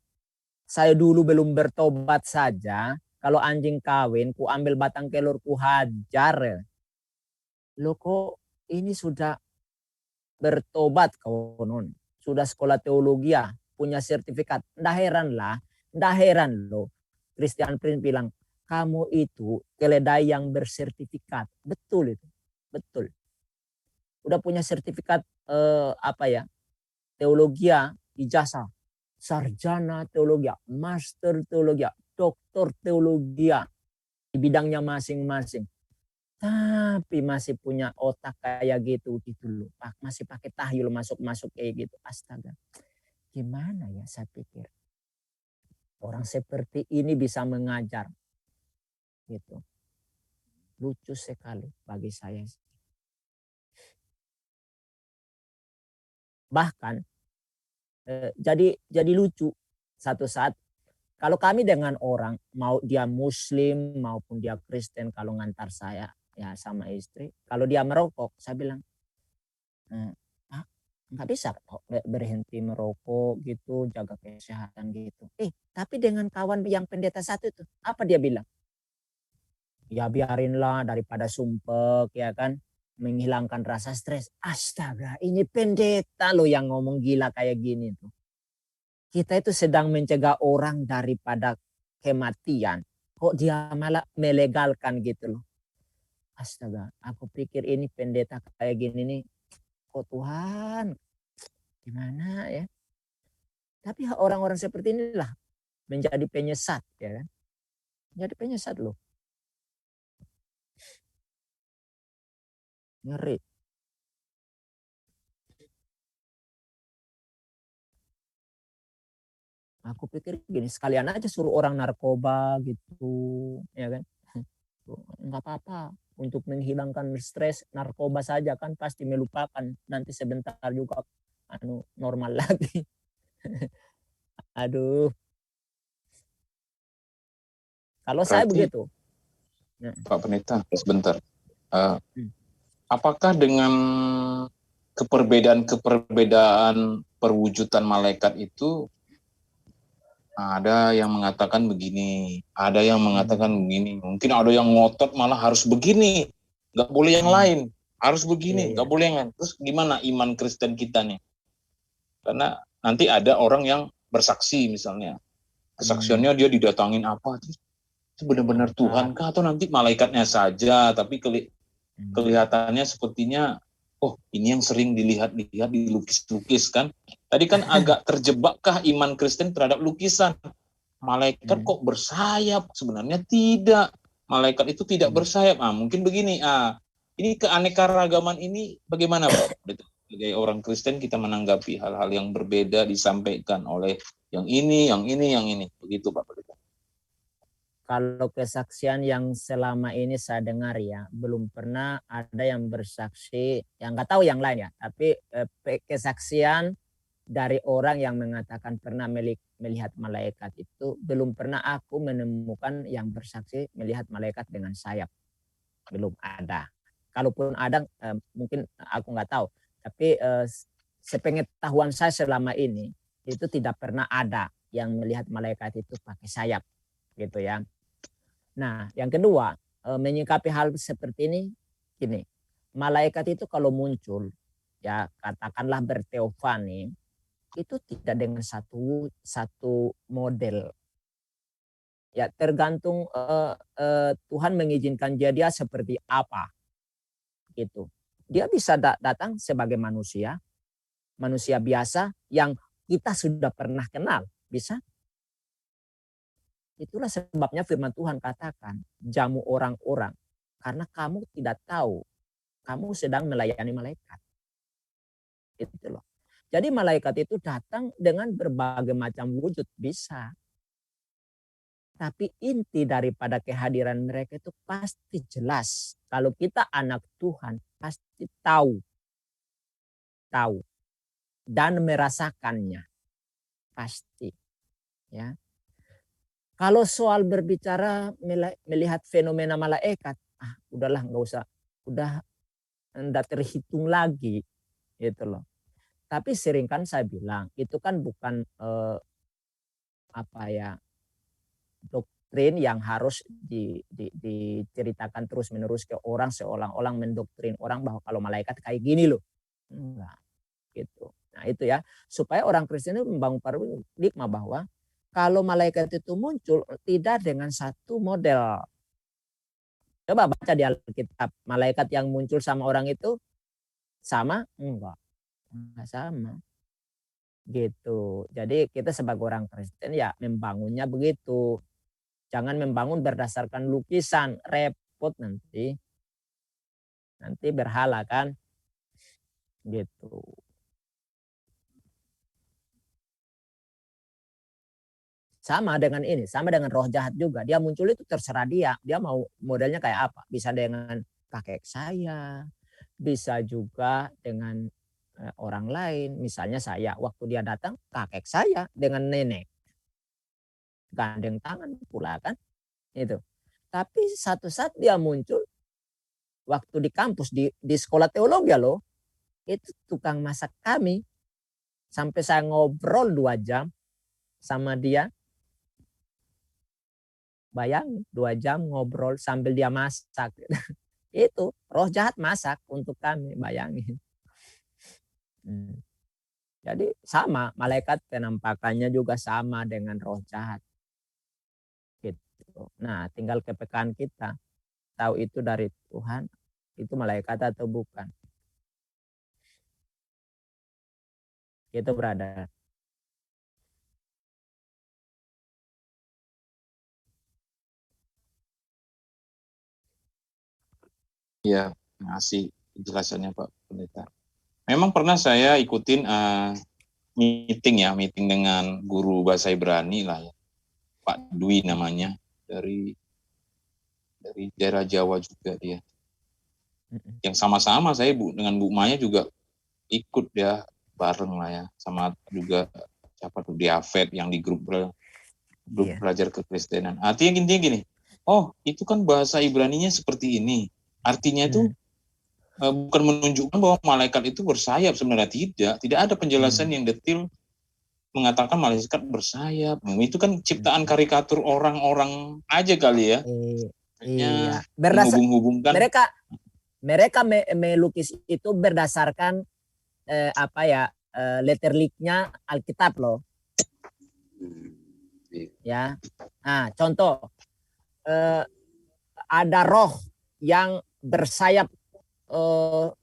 Saya dulu belum bertobat saja. Kalau anjing kawin, ku ambil batang kelor, ku hajar. Loh kok ini sudah bertobat konon. Sudah sekolah teologi ya, punya sertifikat. Nggak heran loh. Christian Prince bilang, kamu itu keledai yang bersertifikat. Betul itu. Betul. Udah punya sertifikat teologi ya, ijazah. Sarjana teologi, master teologi, doktor teologi di bidangnya masing-masing. Tapi masih punya otak kayak gitu loh. Masih pakai tahyul masuk kayak gitu. Astaga. Gimana ya saya pikir. Orang seperti ini bisa mengajar. Gitu. Lucu sekali bagi saya. Bahkan jadi lucu satu saat kalau kami dengan orang, mau dia Muslim maupun dia Kristen, kalau ngantar saya ya sama istri, kalau dia merokok, saya bilang, nggak bisa kok berhenti merokok gitu, jaga kesehatan gitu. Tapi dengan kawan yang pendeta satu itu, apa dia bilang? Ya biarinlah daripada sumpek ya kan, menghilangkan rasa stres. Astaga, ini pendeta loh yang ngomong gila kayak gini tuh. Kita itu sedang mencegah orang daripada kematian. Kok dia malah melegalkan gitu loh. Astaga, aku pikir ini pendeta kayak gini nih. Kok Tuhan, gimana ya? Tapi orang-orang seperti inilah menjadi penyesat ya kan. Jadi penyesat loh. Ngeri. Aku pikir gini, sekalian aja suruh orang narkoba gitu, ya kan? Enggak apa-apa, untuk menghilangkan stres narkoba saja kan pasti melupakan, nanti sebentar juga normal lagi. Aduh. Kalau saya begitu. Pak Pendeta, sebentar. Apakah dengan keperbedaan perwujudan malaikat itu ada yang mengatakan begini, ada yang mengatakan begini, mungkin ada yang ngotot malah harus begini, nggak boleh yang lain, harus begini, nggak boleh yang lain. Terus gimana iman Kristen kita nih? Karena nanti ada orang yang bersaksi misalnya, kesaksiannya dia didatangin apa, terus itu benar-benar Tuhan kah atau nanti malaikatnya saja, tapi kelihatannya sepertinya, oh ini yang sering dilihat-lihat dilukis-lukis kan. Tadi kan agak terjebakkah iman Kristen terhadap lukisan? Malaikat kok bersayap? Sebenarnya tidak. Malaikat itu tidak bersayap. Mungkin begini. Ini keanekaragaman ini bagaimana Pak? Sebagai orang Kristen kita menanggapi hal-hal yang berbeda disampaikan oleh yang ini. Begitu Pak. Kalau kesaksian yang selama ini saya dengar ya, belum pernah ada yang bersaksi, yang nggak tahu yang lain ya, tapi kesaksian dari orang yang mengatakan pernah melihat malaikat itu, belum pernah aku menemukan yang bersaksi melihat malaikat dengan sayap. Belum ada. Kalaupun ada, mungkin aku nggak tahu. Tapi sepengetahuan saya selama ini, itu tidak pernah ada yang melihat malaikat itu pakai sayap. Gitu ya. Nah, yang kedua, menyikapi hal seperti ini, gini, malaikat itu kalau muncul, ya katakanlah berteofani, itu tidak dengan satu model. Ya tergantung Tuhan mengizinkan dia seperti apa, gitu. Dia bisa datang sebagai manusia biasa yang kita sudah pernah kenal, bisa. Itulah sebabnya firman Tuhan katakan, jamu orang-orang, karena kamu tidak tahu, kamu sedang melayani malaikat. Itu loh. Jadi malaikat itu datang dengan berbagai macam wujud, bisa. Tapi inti daripada kehadiran mereka itu pasti jelas. Kalau kita anak Tuhan, pasti tahu. Dan merasakannya. Pasti. Ya. Kalau soal berbicara melihat fenomena malaikat, udahlah nggak usah, udah enggak terhitung lagi, gitu loh. Tapi sering kan saya bilang itu kan bukan doktrin yang harus diceritakan terus menerus ke orang seolah-olah mendoktrin orang bahwa kalau malaikat kayak gini loh, enggak, gitu. Nah itu ya supaya orang Kristen itu membangun paradigma bahwa kalau malaikat itu muncul tidak dengan satu model. Coba baca di Alkitab, malaikat yang muncul sama orang itu sama? Enggak sama. Gitu. Jadi kita sebagai orang Kristen ya membangunnya begitu. Jangan membangun berdasarkan lukisan, repot nanti. Nanti berhala kan. Gitu. sama dengan ini, sama dengan roh jahat juga. Dia muncul itu terserah dia mau modelnya kayak apa. Bisa dengan kakek saya, bisa juga dengan orang lain. Misalnya saya, waktu dia datang, kakek saya dengan nenek. Gandeng tangan pula kan. Itu. Tapi satu saat dia muncul, waktu di kampus, di sekolah teologi loh, itu tukang masak kami. Sampai saya ngobrol 2 jam sama dia. Bayangin 2 jam ngobrol sambil dia masak. Itu roh jahat masak untuk kami, bayangin. Jadi sama, malaikat penampakannya juga sama dengan roh jahat. Gitu. Nah, tinggal kepekaan kita. Tahu itu dari Tuhan, itu malaikat atau bukan. Itu berada. Ya, terima kasih penjelasannya Pak Pendeta. Memang pernah saya ikutin meeting dengan guru bahasa Ibrani lah ya, Pak Dwi namanya, dari daerah Jawa juga dia. Yang sama-sama saya dengan Bu Maya juga ikut ya bareng lah ya, sama juga siapa tuh Diafet yang di grup belajar kekristenan. Artinya gini, oh itu kan bahasa Ibraninya seperti ini. Artinya itu bukan menunjukkan bahwa malaikat itu bersayap, sebenarnya tidak ada penjelasan yang detail mengatakan malaikat bersayap. Itu kan ciptaan karikatur orang-orang aja kali ya. Iya. Menghubung-hubungkan. Mereka melukis itu berdasarkan letterliknya Alkitab loh. Ya. Nah, contoh ada roh yang bersayap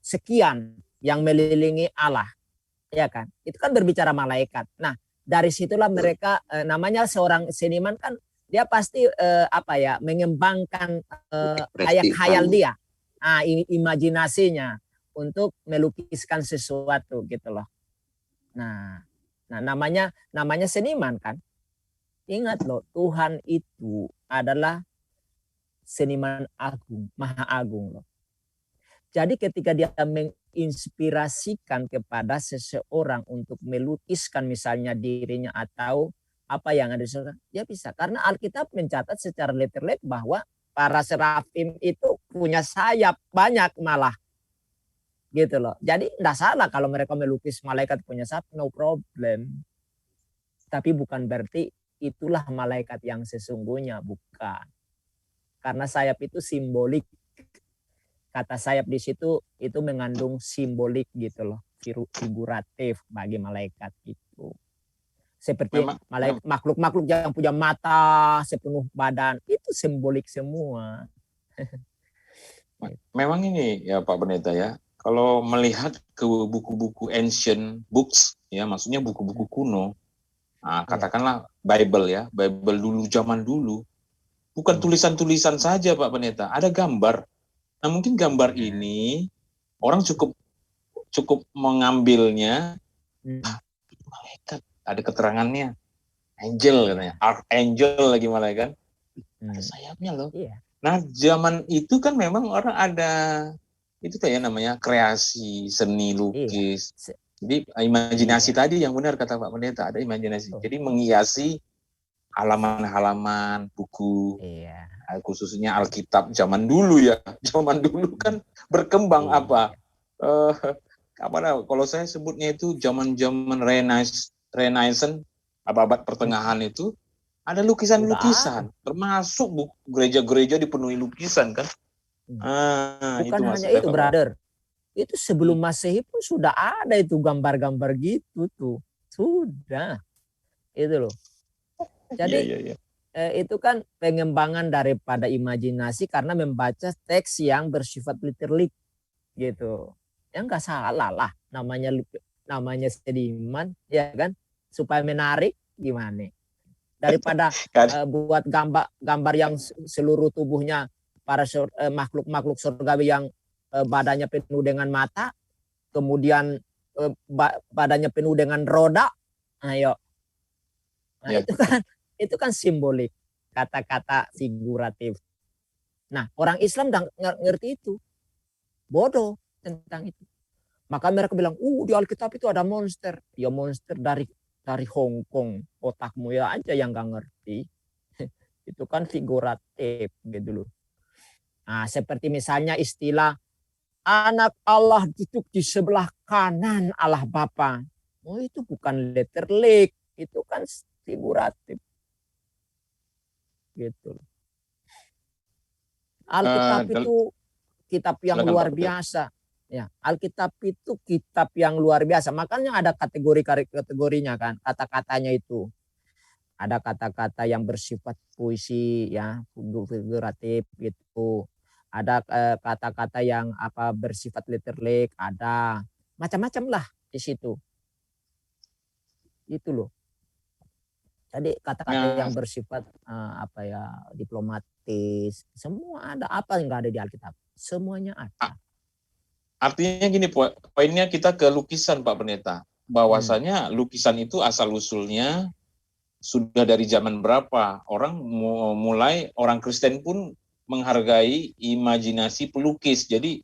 sekian yang melilingi Allah, ya kan? Itu kan berbicara malaikat. Nah, dari situlah mereka namanya seorang seniman kan dia pasti mengembangkan khayal dia, imajinasinya untuk melukiskan sesuatu gitu loh. Nah namanya seniman kan. Ingat loh, Tuhan itu adalah seniman agung, maha agung loh. Jadi ketika dia menginspirasikan kepada seseorang untuk melukiskan misalnya dirinya atau apa yang ada di sana, dia bisa. Karena Alkitab mencatat secara letterlet bahwa para serafim itu punya sayap banyak malah. Gitu loh. Jadi enggak salah kalau mereka melukis malaikat punya sayap, no problem. Tapi bukan berarti itulah malaikat yang sesungguhnya, bukan. Karena sayap itu simbolik. Kata sayap di situ itu mengandung simbolik gitu loh, figuratif bagi malaikat itu. Seperti makhluk-makhluk yang punya mata sepenuh badan, itu simbolik semua. Memang ini ya Pak Pendeta ya, kalau melihat ke buku-buku ancient books ya, maksudnya buku-buku kuno, katakanlah Bible ya, Bible dulu zaman dulu, bukan tulisan-tulisan saja Pak Pendeta, ada gambar. Nah mungkin gambar ini orang cukup mengambilnya, malaikat, ada keterangannya, angel katanya, archangel lagi malaikat, ada sayapnya loh. Nah zaman itu kan memang orang ada itu kayak namanya kreasi seni lukis. Jadi imajinasi tadi yang benar kata Pak Pendeta, ada imajinasi. Jadi menghiasi halaman-halaman buku, khususnya Alkitab zaman dulu ya. Zaman dulu kan berkembang kalau saya sebutnya itu zaman-zaman Renaissance, abad pertengahan itu ada lukisan-lukisan, termasuk gereja-gereja dipenuhi lukisan kan. Bukan itu hanya itu, brother. Itu sebelum Masehi pun sudah ada itu gambar-gambar gitu tuh. Sudah. Itu loh. Jadi itu kan pengembangan daripada imajinasi karena membaca teks yang bersifat literik gitu. Ya enggak salah lah, namanya seniman ya kan, supaya menarik gimana. Daripada buat gambar yang seluruh tubuhnya para makhluk-makhluk surgawi yang badannya penuh dengan mata, kemudian badannya penuh dengan roda. Ayo. Nah, itu kan Itu kan simbolik, kata-kata figuratif. Nah, orang Islam nggak ngerti itu. Bodoh tentang itu. Maka mereka bilang, di Alkitab itu ada monster. Ya monster dari Hong Kong. Otakmu ya aja yang nggak ngerti. Itu kan figuratif gitu loh. Nah, seperti misalnya istilah anak Allah duduk di sebelah kanan Allah Bapa. Oh, itu bukan letterlik, itu kan figuratif. Gitu. Alkitab itu kitab yang luar biasa. Ya, Alkitab itu kitab yang luar biasa. Makanya ada kategorinya kan, kata-katanya itu. Ada kata-kata yang bersifat puisi ya, figuratif gitu. Ada kata-kata yang bersifat letterlik, ada macam-macam lah di situ. Itu loh. Jadi kata-kata yang bersifat diplomatis, semua ada. Apa yang nggak ada di Alkitab? Semuanya ada. Artinya gini, poinnya kita ke lukisan Pak Pendeta. Bahwasanya lukisan itu asal usulnya sudah dari zaman berapa? Orang Kristen pun menghargai imajinasi pelukis. Jadi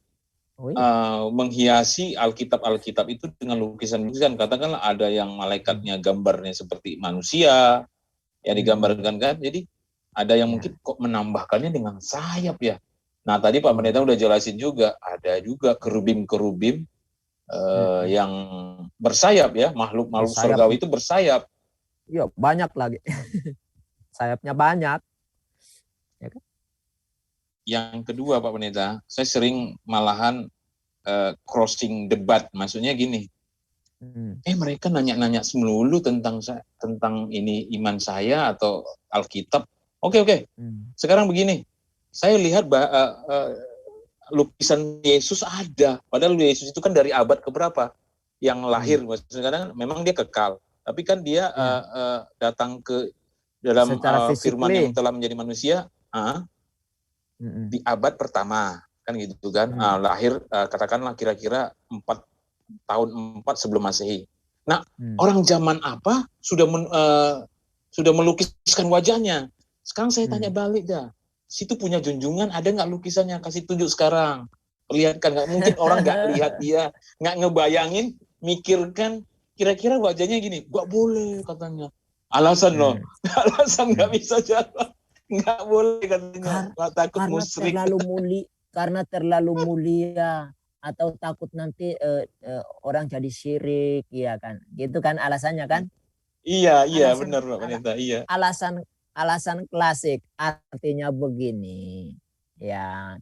menghiasi Alkitab itu dengan lukisan-lukisan. Katakanlah ada yang malaikatnya gambarnya seperti manusia, ya digambarkan kan. Jadi ada yang mungkin kok menambahkannya dengan sayap ya. Nah tadi Pak Pendeta udah jelasin juga, ada juga kerubim-kerubim yang bersayap ya, makhluk surgawi itu bersayap. Iya banyak lagi, sayapnya banyak. Ya kan? Yang kedua Pak Pendeta, saya sering malahan crossing debat, maksudnya gini, mereka nanya-nanya melulu tentang ini iman saya atau Alkitab. Oke. Sekarang begini, saya lihat lukisan Yesus ada, padahal Yesus itu kan dari abad keberapa yang lahir, maksudnya kadang memang dia kekal, tapi kan dia datang ke dalam firman yang telah menjadi manusia di abad pertama kan gitu kan, lahir katakanlah kira-kira 4 sebelum Masehi. Nah, orang zaman apa sudah melukiskan wajahnya? Sekarang saya tanya balik dah, situ punya junjungan ada nggak lukisannya? Kasih tunjuk sekarang, perlihatkan. Nggak mungkin orang nggak lihat dia, nggak ngebayangin, mikirkan kira-kira wajahnya gini, nggak boleh katanya. Alasan loh, alasan nggak bisa jalan. Nggak boleh katanya, takut musyrik. Karena terlalu mulia atau takut nanti orang jadi syirik, ya kan? Gitu kan alasannya kan? Iya benar Pak Pendeta, iya. Alasan klasik artinya begini, ya.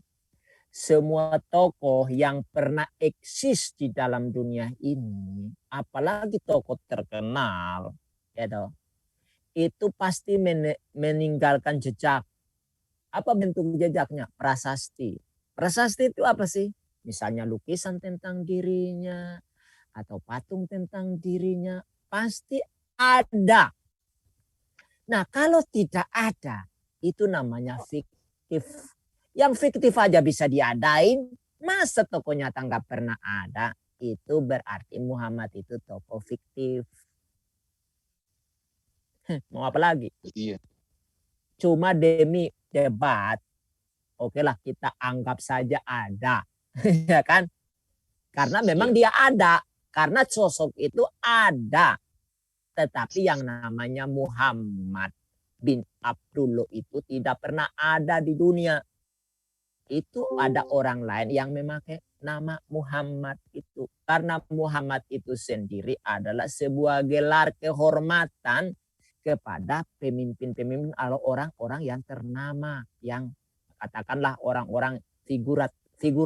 Semua tokoh yang pernah eksis di dalam dunia ini, apalagi tokoh terkenal, ya itu pasti meninggalkan jejak. Apa bentuk jejaknya? Prasasti. Prasasti itu apa sih? Misalnya lukisan tentang dirinya atau patung tentang dirinya, pasti ada. Nah, kalau tidak ada, itu namanya fiktif. Yang fiktif aja bisa diadain, masa tokoh nyata nggak pernah ada? Itu berarti Muhammad itu tokoh fiktif. Mau apa lagi? Iya. Cuma demi debat, oke lah kita anggap saja ada, ya kan? Karena memang dia ada, karena sosok itu ada. Tetapi yang namanya Muhammad bin Abdullah itu tidak pernah ada di dunia. Itu ada orang lain yang memakai nama Muhammad itu. Karena Muhammad itu sendiri adalah sebuah gelar kehormatan kepada pemimpin-pemimpin atau orang-orang yang ternama, yang katakanlah orang-orang figur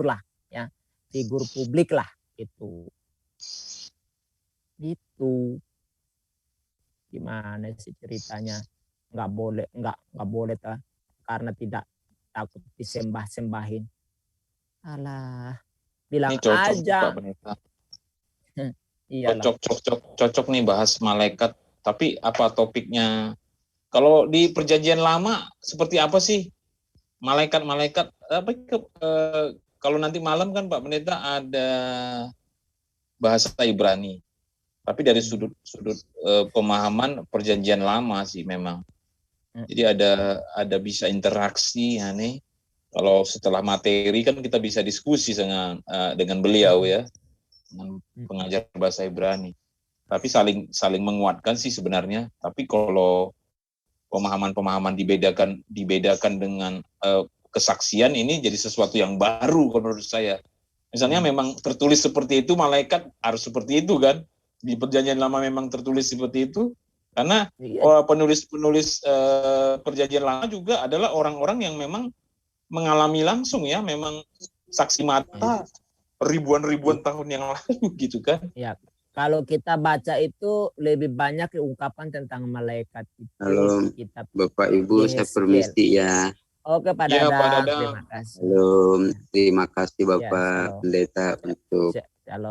lah, ya, figur publik lah itu. Itu gimana sih ceritanya? Nggak boleh karena tidak takut disembah-sembahin. Alah, bilang ini cocok, aja. Pak Pendeta. Cocok nih bahas malaikat. Tapi apa topiknya? Kalau di Perjanjian Lama seperti apa sih malaikat-malaikat? Kalau nanti malam kan Pak Pendeta ada bahasa Ibrani. Tapi dari sudut pemahaman Perjanjian Lama sih memang. Jadi ada bisa interaksi ya nih. Kalau setelah materi kan kita bisa diskusi dengan beliau ya, dengan pengajar bahasa Ibrani. Tapi saling menguatkan sih sebenarnya. Tapi kalau pemahaman-pemahaman dibedakan dengan kesaksian, ini jadi sesuatu yang baru menurut saya. Misalnya memang tertulis seperti itu, malaikat harus seperti itu kan. Di Perjanjian Lama memang tertulis seperti itu. Karena penulis-penulis Perjanjian Lama juga adalah orang-orang yang memang mengalami langsung ya, memang saksi mata ribuan tahun yang lalu gitu kan. Ya, kalau kita baca itu lebih banyak ungkapan tentang malaikat itu. Halo, kitab Bapak Ibu, saya permisi ya. Oke, Pak Ya, Dadang. Pak Dadang. Terima kasih. Halo, terima kasih Bapak Ya, Pendeta untuk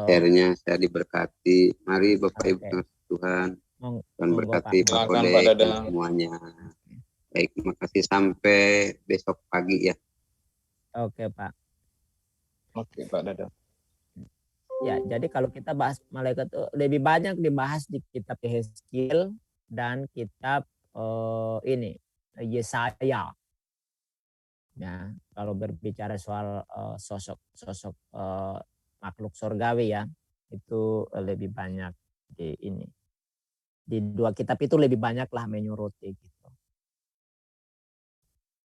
share-nya. Saya diberkati. Mari Bapak Ibu Tuhan dan berkati Pak Kode dan semuanya. Baik, terima kasih, sampai besok pagi ya. Oke, Pak. Oke, Pak Dadang. Ya, jadi kalau kita bahas malaikat itu lebih banyak dibahas di kitab Yeskiel dan kitab Yesaya. Ya, kalau berbicara soal sosok makhluk surgawi ya, itu lebih banyak di ini. Di dua kitab itu lebih banyak lah menyuruti gitu.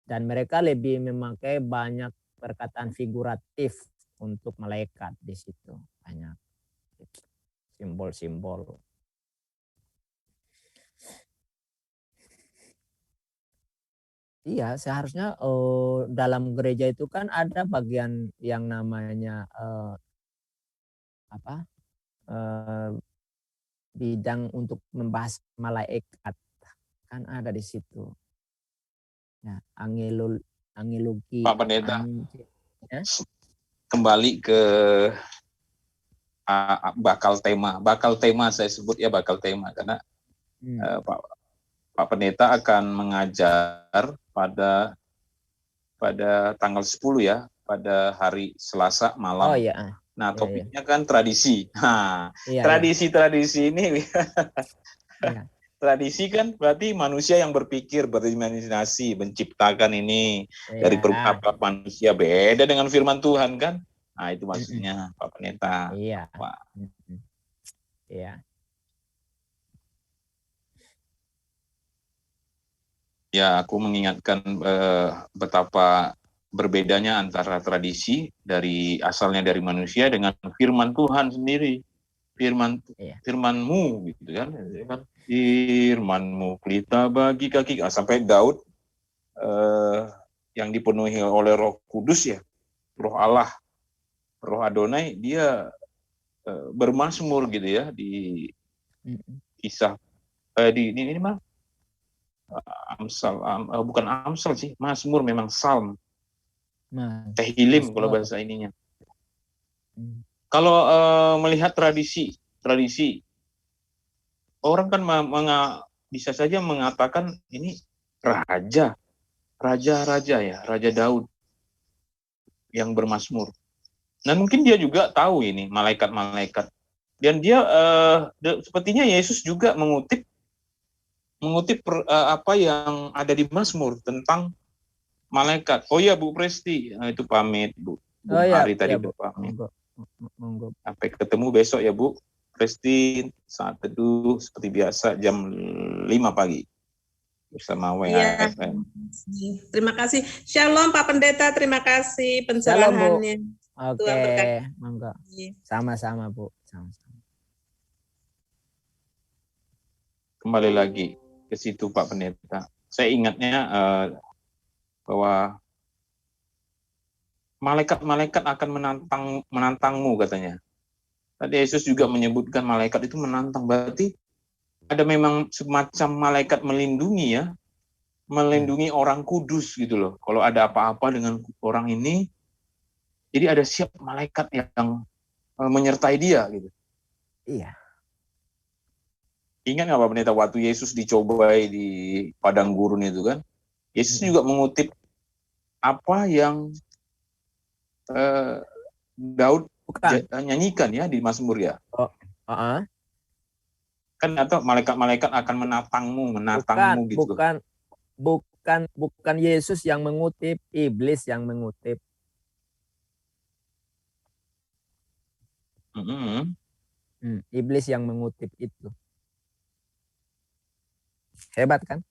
Dan mereka lebih memakai banyak perkataan figuratif untuk malaikat di situ, banyak simbol-simbol. Iya, seharusnya dalam gereja itu kan ada bagian yang namanya bidang untuk membahas malaikat, kan ada di situ. Ya, angelogi. Pak Pendeta, ya? Kembali ke bakal tema saya sebut ya, bakal tema karena Pak Pendeta akan mengajar pada tanggal 10 ya, pada hari Selasa malam. Oh iya. Nah, topiknya kan tradisi. Nah, tradisi ini tradisi kan berarti manusia yang berpikir, berimajinasi, menciptakan ini dari apa manusia, beda dengan firman Tuhan kan. Nah, itu maksudnya Pak Pendeta. Iya. Iya. Ya, aku mengingatkan betapa berbedanya antara tradisi asalnya dari manusia dengan firman Tuhan sendiri. Firman-Mu gitu kan. Firman-Mu pelita bagi kaki, sampai Daud yang dipenuhi oleh Roh Kudus ya, Roh Allah, Roh Adonai, dia bermazmur gitu ya di kisah ini mah Amsal, bukan Amsal sih, Mazmur memang Psalm. Tehillim kalau bahasa ininya. Kalau melihat tradisi orang kan bisa saja mengatakan ini raja ya, Raja Daud yang bermazmur. Dan mungkin dia juga tahu ini malaikat-malaikat. Dan dia sepertinya Yesus juga mengutip apa yang ada di Mazmur tentang malaikat. Oh ya, Bu Presti, itu pamit Bu. Hari tadi pamit. Sampai ketemu besok ya Bu Presti, saat teduh seperti biasa jam 5 pagi bersama WAFM. Terima kasih. Shalom Pak Pendeta, terima kasih pencerahannya. Oke, monggo. Sama-sama Bu. Sama-sama. Kembali lagi ke situ Pak Pendeta. Saya ingatnya bahwa malaikat-malaikat akan menantangmu katanya. Tadi Yesus juga menyebutkan malaikat itu menantang, berarti ada memang semacam malaikat melindungi ya, melindungi orang kudus gitu loh. Kalau ada apa-apa dengan orang ini, jadi ada siap malaikat yang menyertai dia gitu. Iya. Ingat nggak Pak Pendeta waktu Yesus dicobai di padang gurun itu kan? Yesus juga mengutip apa yang Daud nyanyikan ya di Mazmur ya. Kan atau malaikat-malaikat akan menantangmu gitu. bukan Yesus yang mengutip, iblis yang mengutip. Iblis yang mengutip itu. Hebat kan?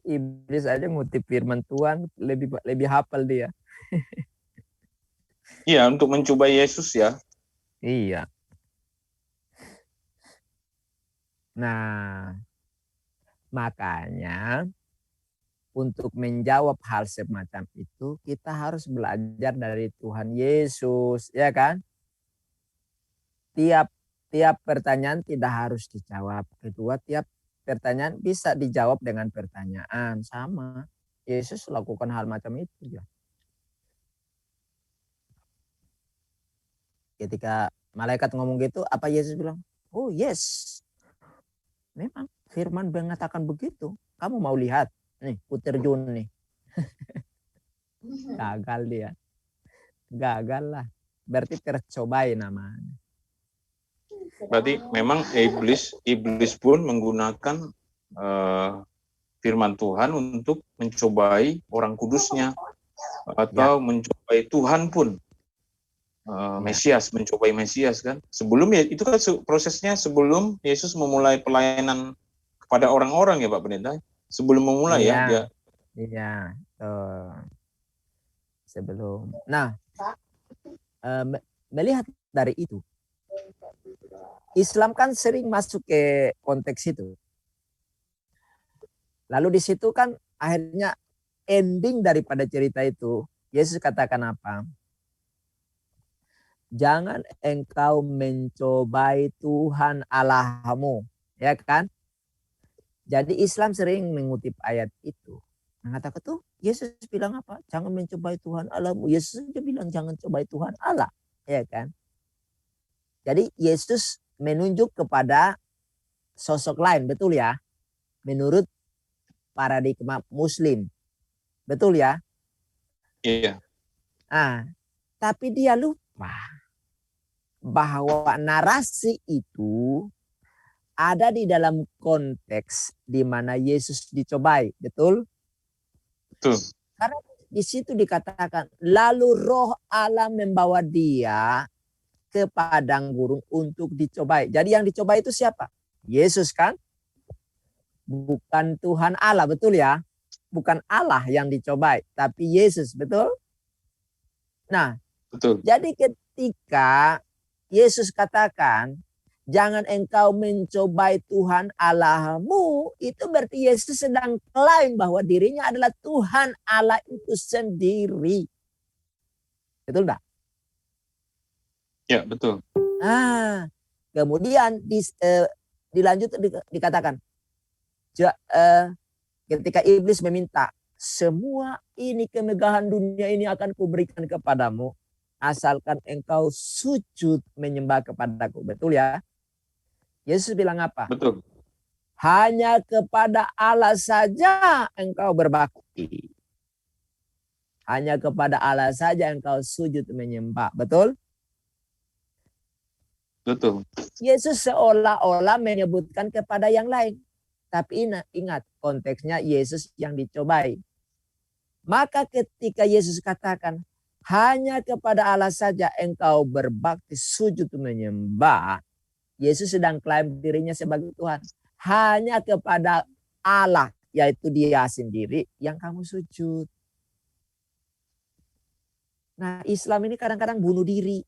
Iblis aja ngutip firman Tuhan, lebih hafal dia. Iya, untuk mencoba Yesus ya. Iya. Nah, makanya untuk menjawab hal semacam itu kita harus belajar dari Tuhan Yesus, ya kan? Tiap pertanyaan tidak harus dijawab. Kedua, tiap pertanyaan bisa dijawab dengan pertanyaan. Sama. Yesus lakukan hal macam itu ya. Ketika malaikat ngomong gitu, apa Yesus bilang? Oh yes. Memang firman mengatakan begitu. Kamu mau lihat? Nih, ku terjun nih. Gagal dia. Gagal lah. Berarti tercobai namanya. Berarti memang iblis pun menggunakan firman Tuhan untuk mencobai orang kudusnya atau mencobai Tuhan pun. Mesias, mencobai Mesias kan. Sebelum ya itu kan prosesnya sebelum Yesus memulai pelayanan kepada orang-orang ya Pak Pendeta. Sebelum memulai ya dia. Iya, sebelum. Nah, melihat dari itu, Islam kan sering masuk ke konteks itu. Lalu di situ kan akhirnya ending daripada cerita itu, Yesus katakan apa? Jangan engkau mencobai Tuhan Allahmu, ya kan? Jadi Islam sering mengutip ayat itu. Mengatakan tuh Yesus bilang apa? Jangan mencobai Tuhan Allahmu. Yesus saja bilang jangan cobai Tuhan Allah, ya kan? Jadi Yesus menunjuk kepada sosok lain, betul ya? Menurut paradigma Muslim, betul ya? Iya. Tapi dia lupa bahwa narasi itu ada di dalam konteks di mana Yesus dicobai, betul? Betul. Karena di situ dikatakan, lalu Roh Allah membawa dia ke padang gurun untuk dicobai. Jadi yang dicobai itu siapa? Yesus kan? Bukan Tuhan Allah, betul ya? Bukan Allah yang dicobai, tapi Yesus, betul? Nah, betul. Jadi ketika Yesus katakan, jangan engkau mencobai Tuhan Allahmu, itu berarti Yesus sedang klaim bahwa dirinya adalah Tuhan Allah itu sendiri. Betul enggak? Ya, betul. Kemudian dilanjut dikatakan, ketika iblis meminta, semua ini kemegahan dunia ini akan kuberikan kepadamu, asalkan engkau sujud menyembah kepadaku. Betul ya? Yesus bilang apa? Betul. Hanya kepada Allah saja engkau berbakti. Hanya kepada Allah saja engkau sujud menyembah. Betul? Betul. Yesus seolah-olah menyebutkan kepada yang lain. Tapi ingat, konteksnya Yesus yang dicobai. Maka ketika Yesus katakan, hanya kepada Allah saja engkau berbakti sujud menyembah, Yesus sedang klaim dirinya sebagai Tuhan. Hanya kepada Allah, yaitu dia sendiri, yang kamu sujud. Nah, Islam ini kadang-kadang bunuh diri.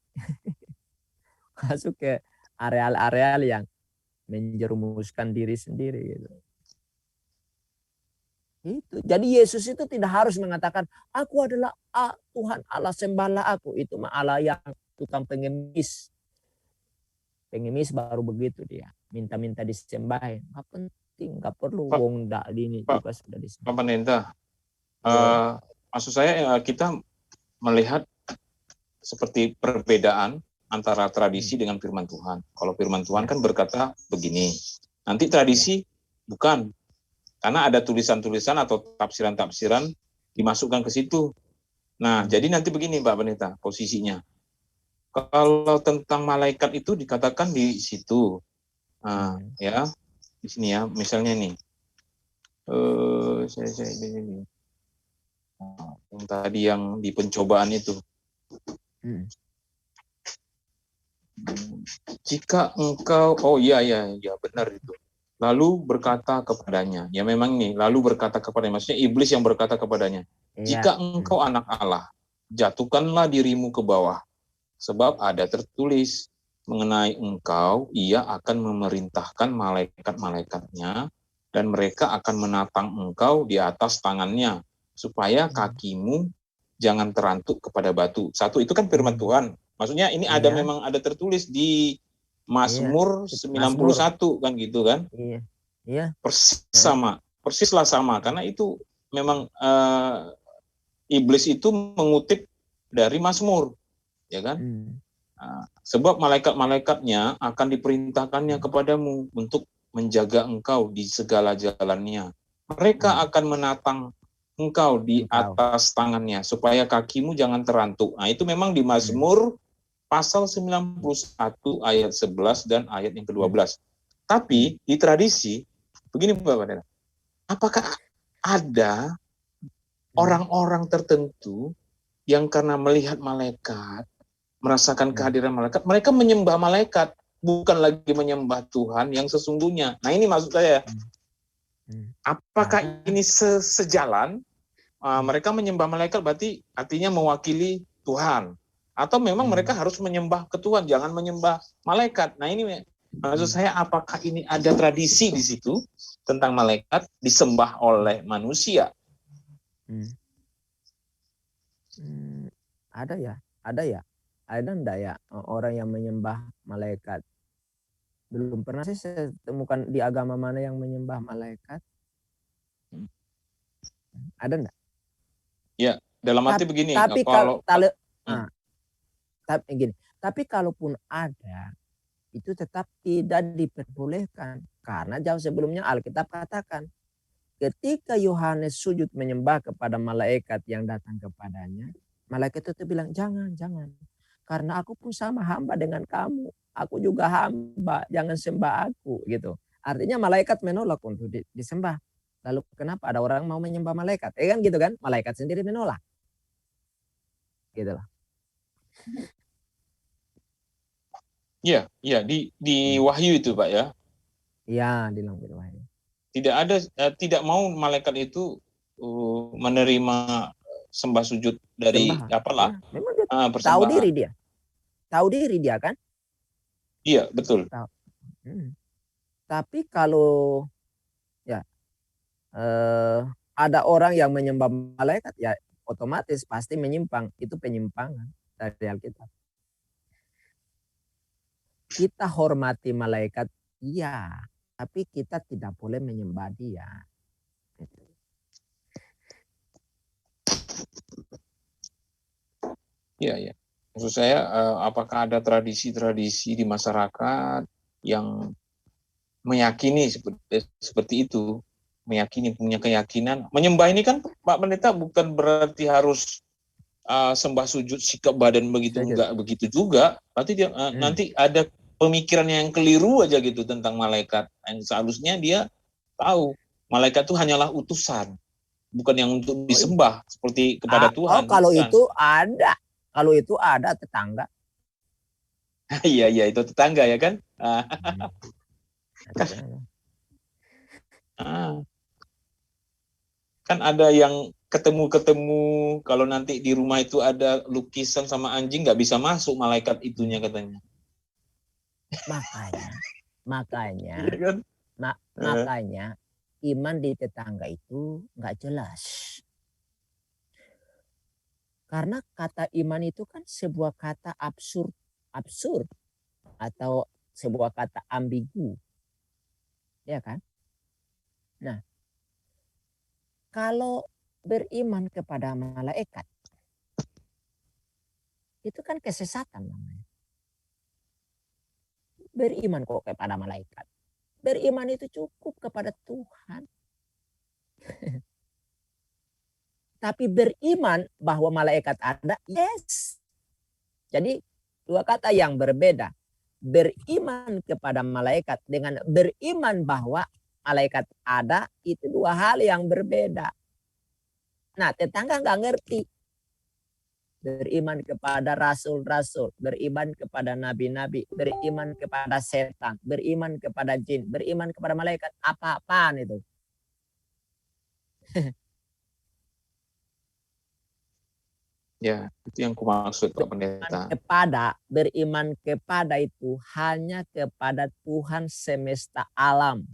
Masuk ke areal-areal yang menjerumuskan diri sendiri gitu. Itu. Jadi Yesus itu tidak harus mengatakan aku adalah Tuhan Allah, sembahlah aku. Itu mah Allah yang tukang pengemis. Pengemis baru begitu dia. Minta-minta disembahin. Gak penting, gak perlu wong dak ini juga sudah disembah. Pak Pendeta, maksud saya kita melihat seperti perbedaan antara tradisi dengan firman Tuhan. Kalau firman Tuhan kan berkata begini. Nanti tradisi bukan. Karena ada tulisan-tulisan atau tafsiran-tafsiran dimasukkan ke situ. Nah, jadi nanti begini Pak Pendeta posisinya. Kalau tentang malaikat itu dikatakan di situ. Ya, di sini ya, misalnya nih. Ini. Yang tadi yang di pencobaan itu. Jika engkau, oh iya benar itu. Lalu berkata kepadanya, ya memang nih, lalu berkata kepadanya, maksudnya iblis yang berkata kepadanya, jika engkau anak Allah, jatuhkanlah dirimu ke bawah, sebab ada tertulis mengenai engkau, ia akan memerintahkan malaikat-malaikatnya, dan mereka akan menatang engkau di atas tangannya, supaya kakimu jangan terantuk kepada batu. Satu, itu kan firman Tuhan. Maksudnya ini ada memang ada tertulis di Mazmur 91 kan gitu kan? Iya. Persislah sama karena itu memang iblis itu mengutip dari Mazmur, ya kan? Sebab malaikat-malaikatnya akan diperintahkannya kepadamu untuk menjaga engkau di segala jalannya. Mereka akan menatang engkau di atas tangannya supaya kakimu jangan terantuk. Nah, itu memang di Mazmur pasal 91 ayat 11 dan ayat yang ke-12. Tapi di tradisi, begini Bapak, apakah ada orang-orang tertentu yang karena melihat malaikat, merasakan kehadiran malaikat, mereka menyembah malaikat, bukan lagi menyembah Tuhan yang sesungguhnya. Nah ini maksud saya, apakah ini sejalan? Mereka menyembah malaikat berarti artinya mewakili Tuhan. Atau memang mereka harus menyembah ke Tuhan, jangan menyembah malaikat. Nah ini maksud saya, apakah ini ada tradisi di situ tentang malaikat disembah oleh manusia? Ada ya. Ada enggak ya orang yang menyembah malaikat? Belum pernah sih saya temukan di agama mana yang menyembah malaikat. Ada enggak? Ya, dalam arti begini. Tapi kalaupun ada, itu tetap tidak diperbolehkan. Karena jauh sebelumnya Alkitab katakan, ketika Yohanes sujud menyembah kepada malaikat yang datang kepadanya, malaikat itu bilang, jangan. Karena aku pun sama hamba dengan kamu. Aku juga hamba, jangan sembah aku. Gitu. Artinya malaikat menolak untuk disembah. Lalu kenapa ada orang mau menyembah malaikat? Kan gitu kan? Malaikat sendiri menolak. Gitu lah. Iya, di Wahyu itu Pak ya. Iya, di Wahyu. Tidak mau malaikat itu menerima sembah sujud dari apalah. Ya, memang dia tahu diri dia. Tahu diri dia kan? Iya, betul. Tapi kalau ada orang yang menyembah malaikat, ya otomatis pasti menyimpang. Itu penyimpangan dari Alkitab. Kita hormati malaikat, iya, tapi kita tidak boleh menyembah dia. Iya. Maksud saya, apakah ada tradisi-tradisi di masyarakat yang meyakini seperti itu, punya keyakinan. Menyembah ini kan Pak Pendeta bukan berarti harus sembah sujud sikap badan begitu, enggak begitu juga. Berarti dia nanti ada pemikiran yang keliru aja gitu tentang malaikat. Yang seharusnya dia tahu malaikat itu hanyalah utusan, bukan yang untuk disembah seperti kepada Tuhan. Kalau itu ada tetangga. Iya itu tetangga ya kan. Kan ada yang ketemu kalau nanti di rumah itu ada lukisan sama anjing, nggak bisa masuk malaikat itunya katanya. Makanya iman di tetangga itu nggak jelas. Karena kata iman itu kan sebuah kata absurd atau sebuah kata ambigu. Ya kan? Nah, kalau beriman kepada malaikat, itu kan kesesatan namanya. Beriman kok kepada malaikat. Beriman itu cukup kepada Tuhan. Tapi beriman bahwa malaikat ada, yes. Jadi dua kata yang berbeda. Beriman kepada malaikat dengan beriman bahwa malaikat ada, itu dua hal yang berbeda. Nah, tetangga nggak ngerti. Beriman kepada rasul-rasul, beriman kepada nabi-nabi, beriman kepada setan, beriman kepada jin, beriman kepada malaikat, apa-apaan itu. Ya, itu yang kumaksud Pak Pendeta. Beriman kepada itu hanya kepada Tuhan semesta alam.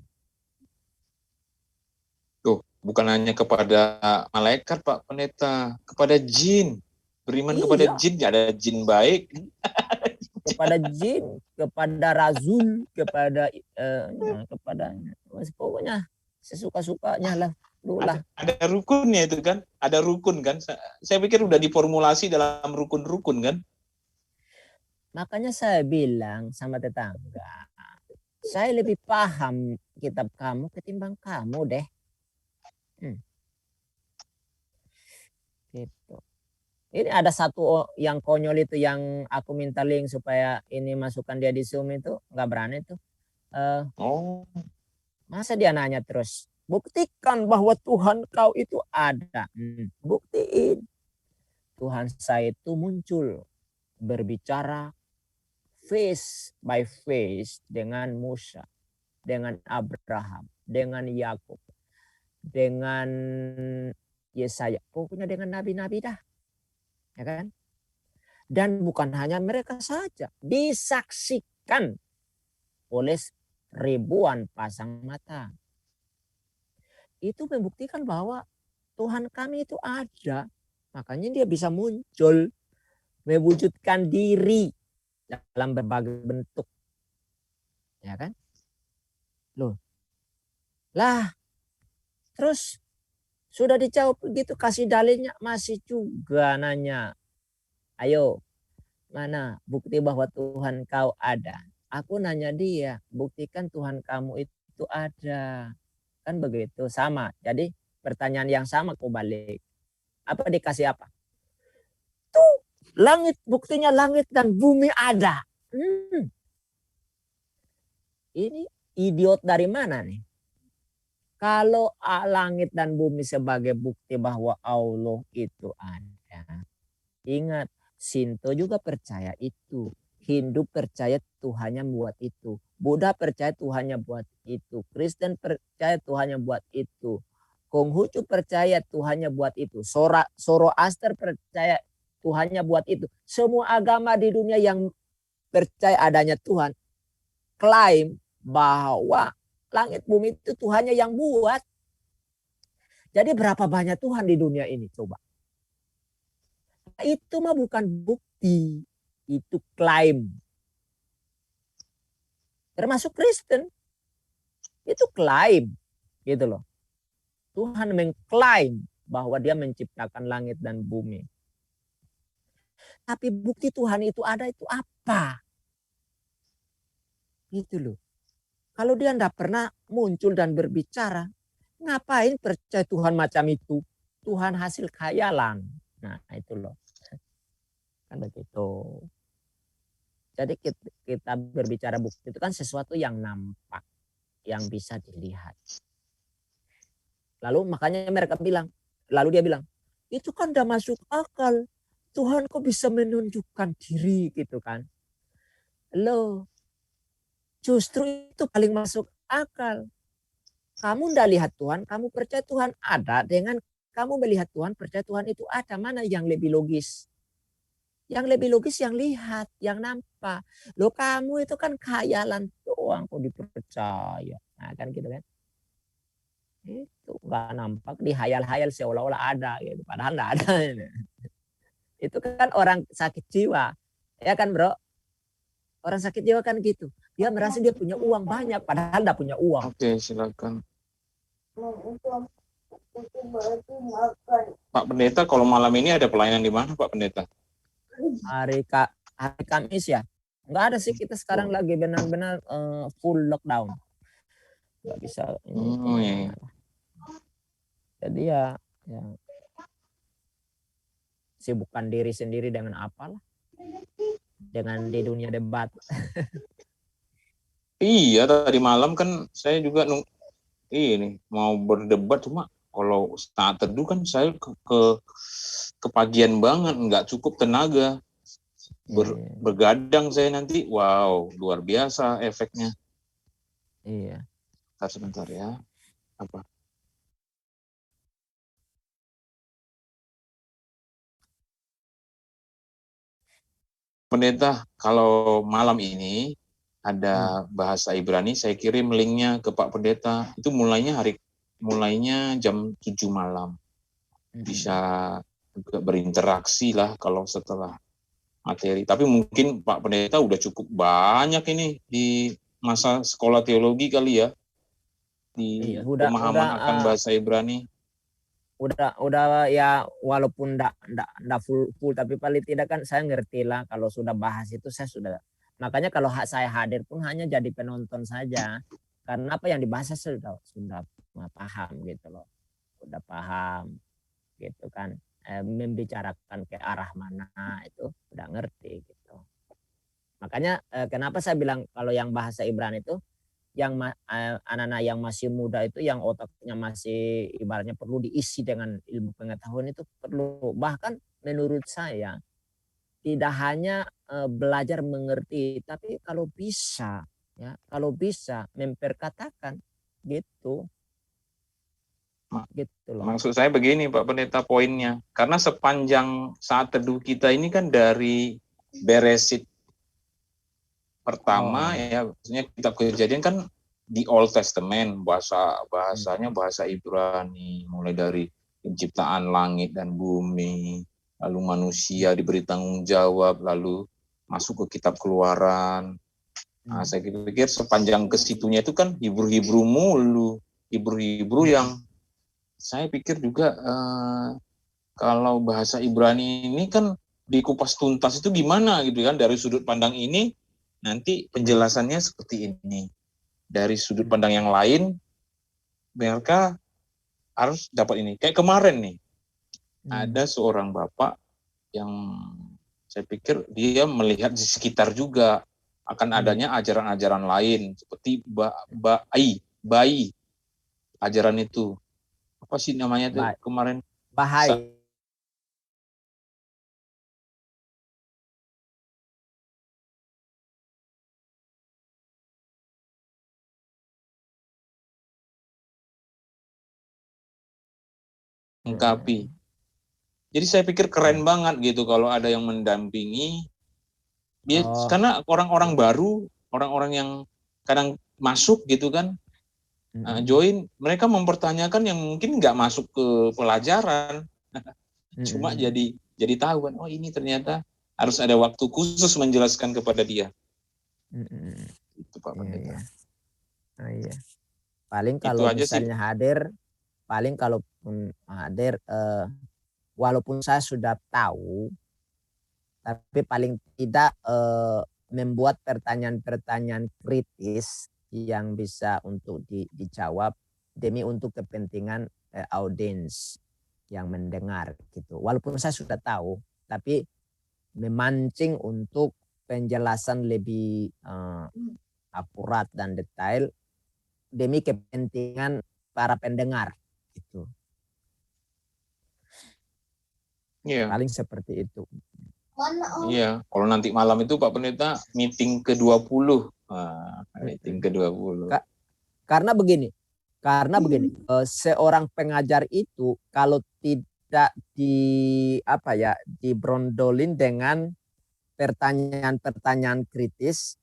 Tuh, bukan hanya kepada malaikat Pak Pendeta, kepada jin. Beriman kepada jin, ada jin baik. Kepada jin, kepada razul, kepada pokoknya sesuka-sukanya lah. Ada rukunnya itu kan, ada rukun kan. Saya pikir udah diformulasi dalam rukun-rukun kan. Makanya saya bilang sama tetangga, saya lebih paham kitab kamu ketimbang kamu deh. Gitu. Ini ada satu yang konyol itu yang aku minta link supaya ini masukkan dia di Zoom itu, nggak berani tuh. Masa dia nanya terus, buktikan bahwa Tuhan kau itu ada. Buktiin. Tuhan saya itu muncul berbicara face by face dengan Musa, dengan Abraham, dengan Yakub, dengan Yesaya. Pokoknya dengan nabi-nabi dah. Ya kan? Dan bukan hanya mereka saja, disaksikan oleh ribuan pasang mata. Itu membuktikan bahwa Tuhan kami itu ada. Makanya dia bisa muncul, mewujudkan diri dalam berbagai bentuk. Ya kan? Loh. Lah, terus sudah dijawab begitu, kasih dalilnya, masih juga nanya. Ayo, mana bukti bahwa Tuhan kau ada? Aku nanya dia, buktikan Tuhan kamu itu ada. Kan begitu, sama. Jadi pertanyaan yang sama aku balik. Apa dikasih apa? Tuh, langit, buktinya langit dan bumi ada. Ini idiot dari mana nih? Kalau langit dan bumi sebagai bukti bahwa Allah itu ada. Ingat, Sinto juga percaya itu. Hindu percaya Tuhannya buat itu. Buddha percaya Tuhannya buat itu. Kristen percaya Tuhannya buat itu. Konghucu percaya Tuhannya buat itu. Zoroaster percaya Tuhannya buat itu. Semua agama di dunia yang percaya adanya Tuhan klaim bahwa langit bumi itu Tuhannya yang buat. Jadi berapa banyak Tuhan di dunia ini coba? Itu mah bukan bukti, itu klaim. Termasuk Kristen, itu klaim, gitu loh. Tuhan mengklaim bahwa dia menciptakan langit dan bumi. Tapi bukti Tuhan itu ada itu apa? Gitu loh. Kalau dia tidak pernah muncul dan berbicara, ngapain percaya Tuhan macam itu? Tuhan hasil khayalan. Nah itu loh. Kan begitu. Jadi kita berbicara bukti itu kan sesuatu yang nampak, yang bisa dilihat. Lalu makanya mereka bilang, lalu dia bilang, itu kan udah masuk akal. Tuhan kok bisa menunjukkan diri gitu kan. Loh, justru itu paling masuk akal. Kamu ndak lihat Tuhan, kamu percaya Tuhan ada. Dengan kamu melihat Tuhan, percaya Tuhan itu ada. Mana yang lebih logis? Yang lebih logis yang lihat, yang nampak. Loh kamu itu kan khayalan doang kok dipercaya. Nah kan gitu kan. Itu nggak nampak, dihayal-hayal seolah-olah ada. Gitu. Padahal nggak ada. Itu kan orang sakit jiwa. Ya kan bro? Orang sakit jiwa kan gitu. Dia merasa dia punya uang banyak, padahal tidak punya uang. Oke, silakan. Pak Pendeta, kalau malam ini ada pelayanan di mana Pak Pendeta? Hari Kamis ya. Enggak ada sih, kita sekarang lagi benar-benar full lockdown. Enggak bisa. Iya. Jadi ya sibukkan diri sendiri dengan apalah. Dengan di dunia debat. Iya, tadi malam kan saya juga ini mau berdebat, cuma kalau saat teduh kan saya kepagian banget, nggak cukup tenaga. Bergadang saya nanti, wow, luar biasa efeknya. Iya. Sebentar ya. Apa? Pendeta, kalau malam ini ada bahasa Ibrani, saya kirim linknya ke Pak Pendeta. Itu mulainya jam 7 malam. Bisa juga berinteraksi lah kalau setelah materi. Tapi mungkin Pak Pendeta udah cukup banyak ini di masa sekolah teologi kali ya, di pemahaman akan bahasa Ibrani. Udah ya, walaupun enggak full, tapi paling tidak kan saya ngerti lah. Kalau sudah bahas itu saya sudah, makanya kalau saya hadir pun hanya jadi penonton saja, karena apa yang dibahas saya sudah paham gitu loh, udah paham gitu kan, membicarakan ke arah mana itu udah ngerti gitu. Makanya kenapa saya bilang kalau yang bahasa Ibrani itu yang anak-anak yang masih muda itu, yang otaknya masih ibaratnya perlu diisi dengan ilmu pengetahuan itu perlu. Bahkan menurut saya tidak hanya belajar mengerti, tapi kalau bisa memperkatakan gitu. Gitu loh. Maksud saya begini Pak Pendeta, poinnya, karena sepanjang saat teduh kita ini kan dari Beresit pertama ya, maksudnya kitab Kejadian kan di Old Testament, bahasanya bahasa Ibrani, mulai dari penciptaan langit dan bumi, lalu manusia diberi tanggung jawab, lalu masuk ke kitab Keluaran. Nah, saya pikir sepanjang ke situnya itu kan Hebrew mulu, Hebrew yang saya pikir juga kalau bahasa Ibrani ini kan dikupas tuntas itu gimana gitu kan, dari sudut pandang ini nanti penjelasannya seperti ini, dari sudut pandang yang lain mereka harus dapat ini. Kayak kemarin nih ada seorang bapak yang saya pikir dia melihat di sekitar juga akan adanya ajaran-ajaran lain seperti bayi ajaran itu apa sih namanya tuh kemarin, bahaya. Mengkapi. Jadi saya pikir keren banget gitu kalau ada yang mendampingi dia, karena orang-orang baru, orang-orang yang kadang masuk gitu kan, join, mereka mempertanyakan yang mungkin nggak masuk ke pelajaran, cuma jadi tahu kan, oh ini ternyata harus ada waktu khusus menjelaskan kepada dia. Itu Pak Pendeta. Iya. Paling kalau misalnya hadir, paling kalaupun hadir, walaupun saya sudah tahu, tapi paling tidak membuat pertanyaan-pertanyaan kritis yang bisa untuk dijawab demi untuk kepentingan audiens yang mendengar gitu. Walaupun saya sudah tahu, tapi memancing untuk penjelasan lebih akurat dan detail demi kepentingan para pendengar gitu. Iya. Paling seperti itu. Iya, kalau nanti malam itu Pak Pendeta meeting ke-20. Meeting ke-20. Karena begini, seorang pengajar itu kalau tidak dibrondolin dengan pertanyaan-pertanyaan kritis,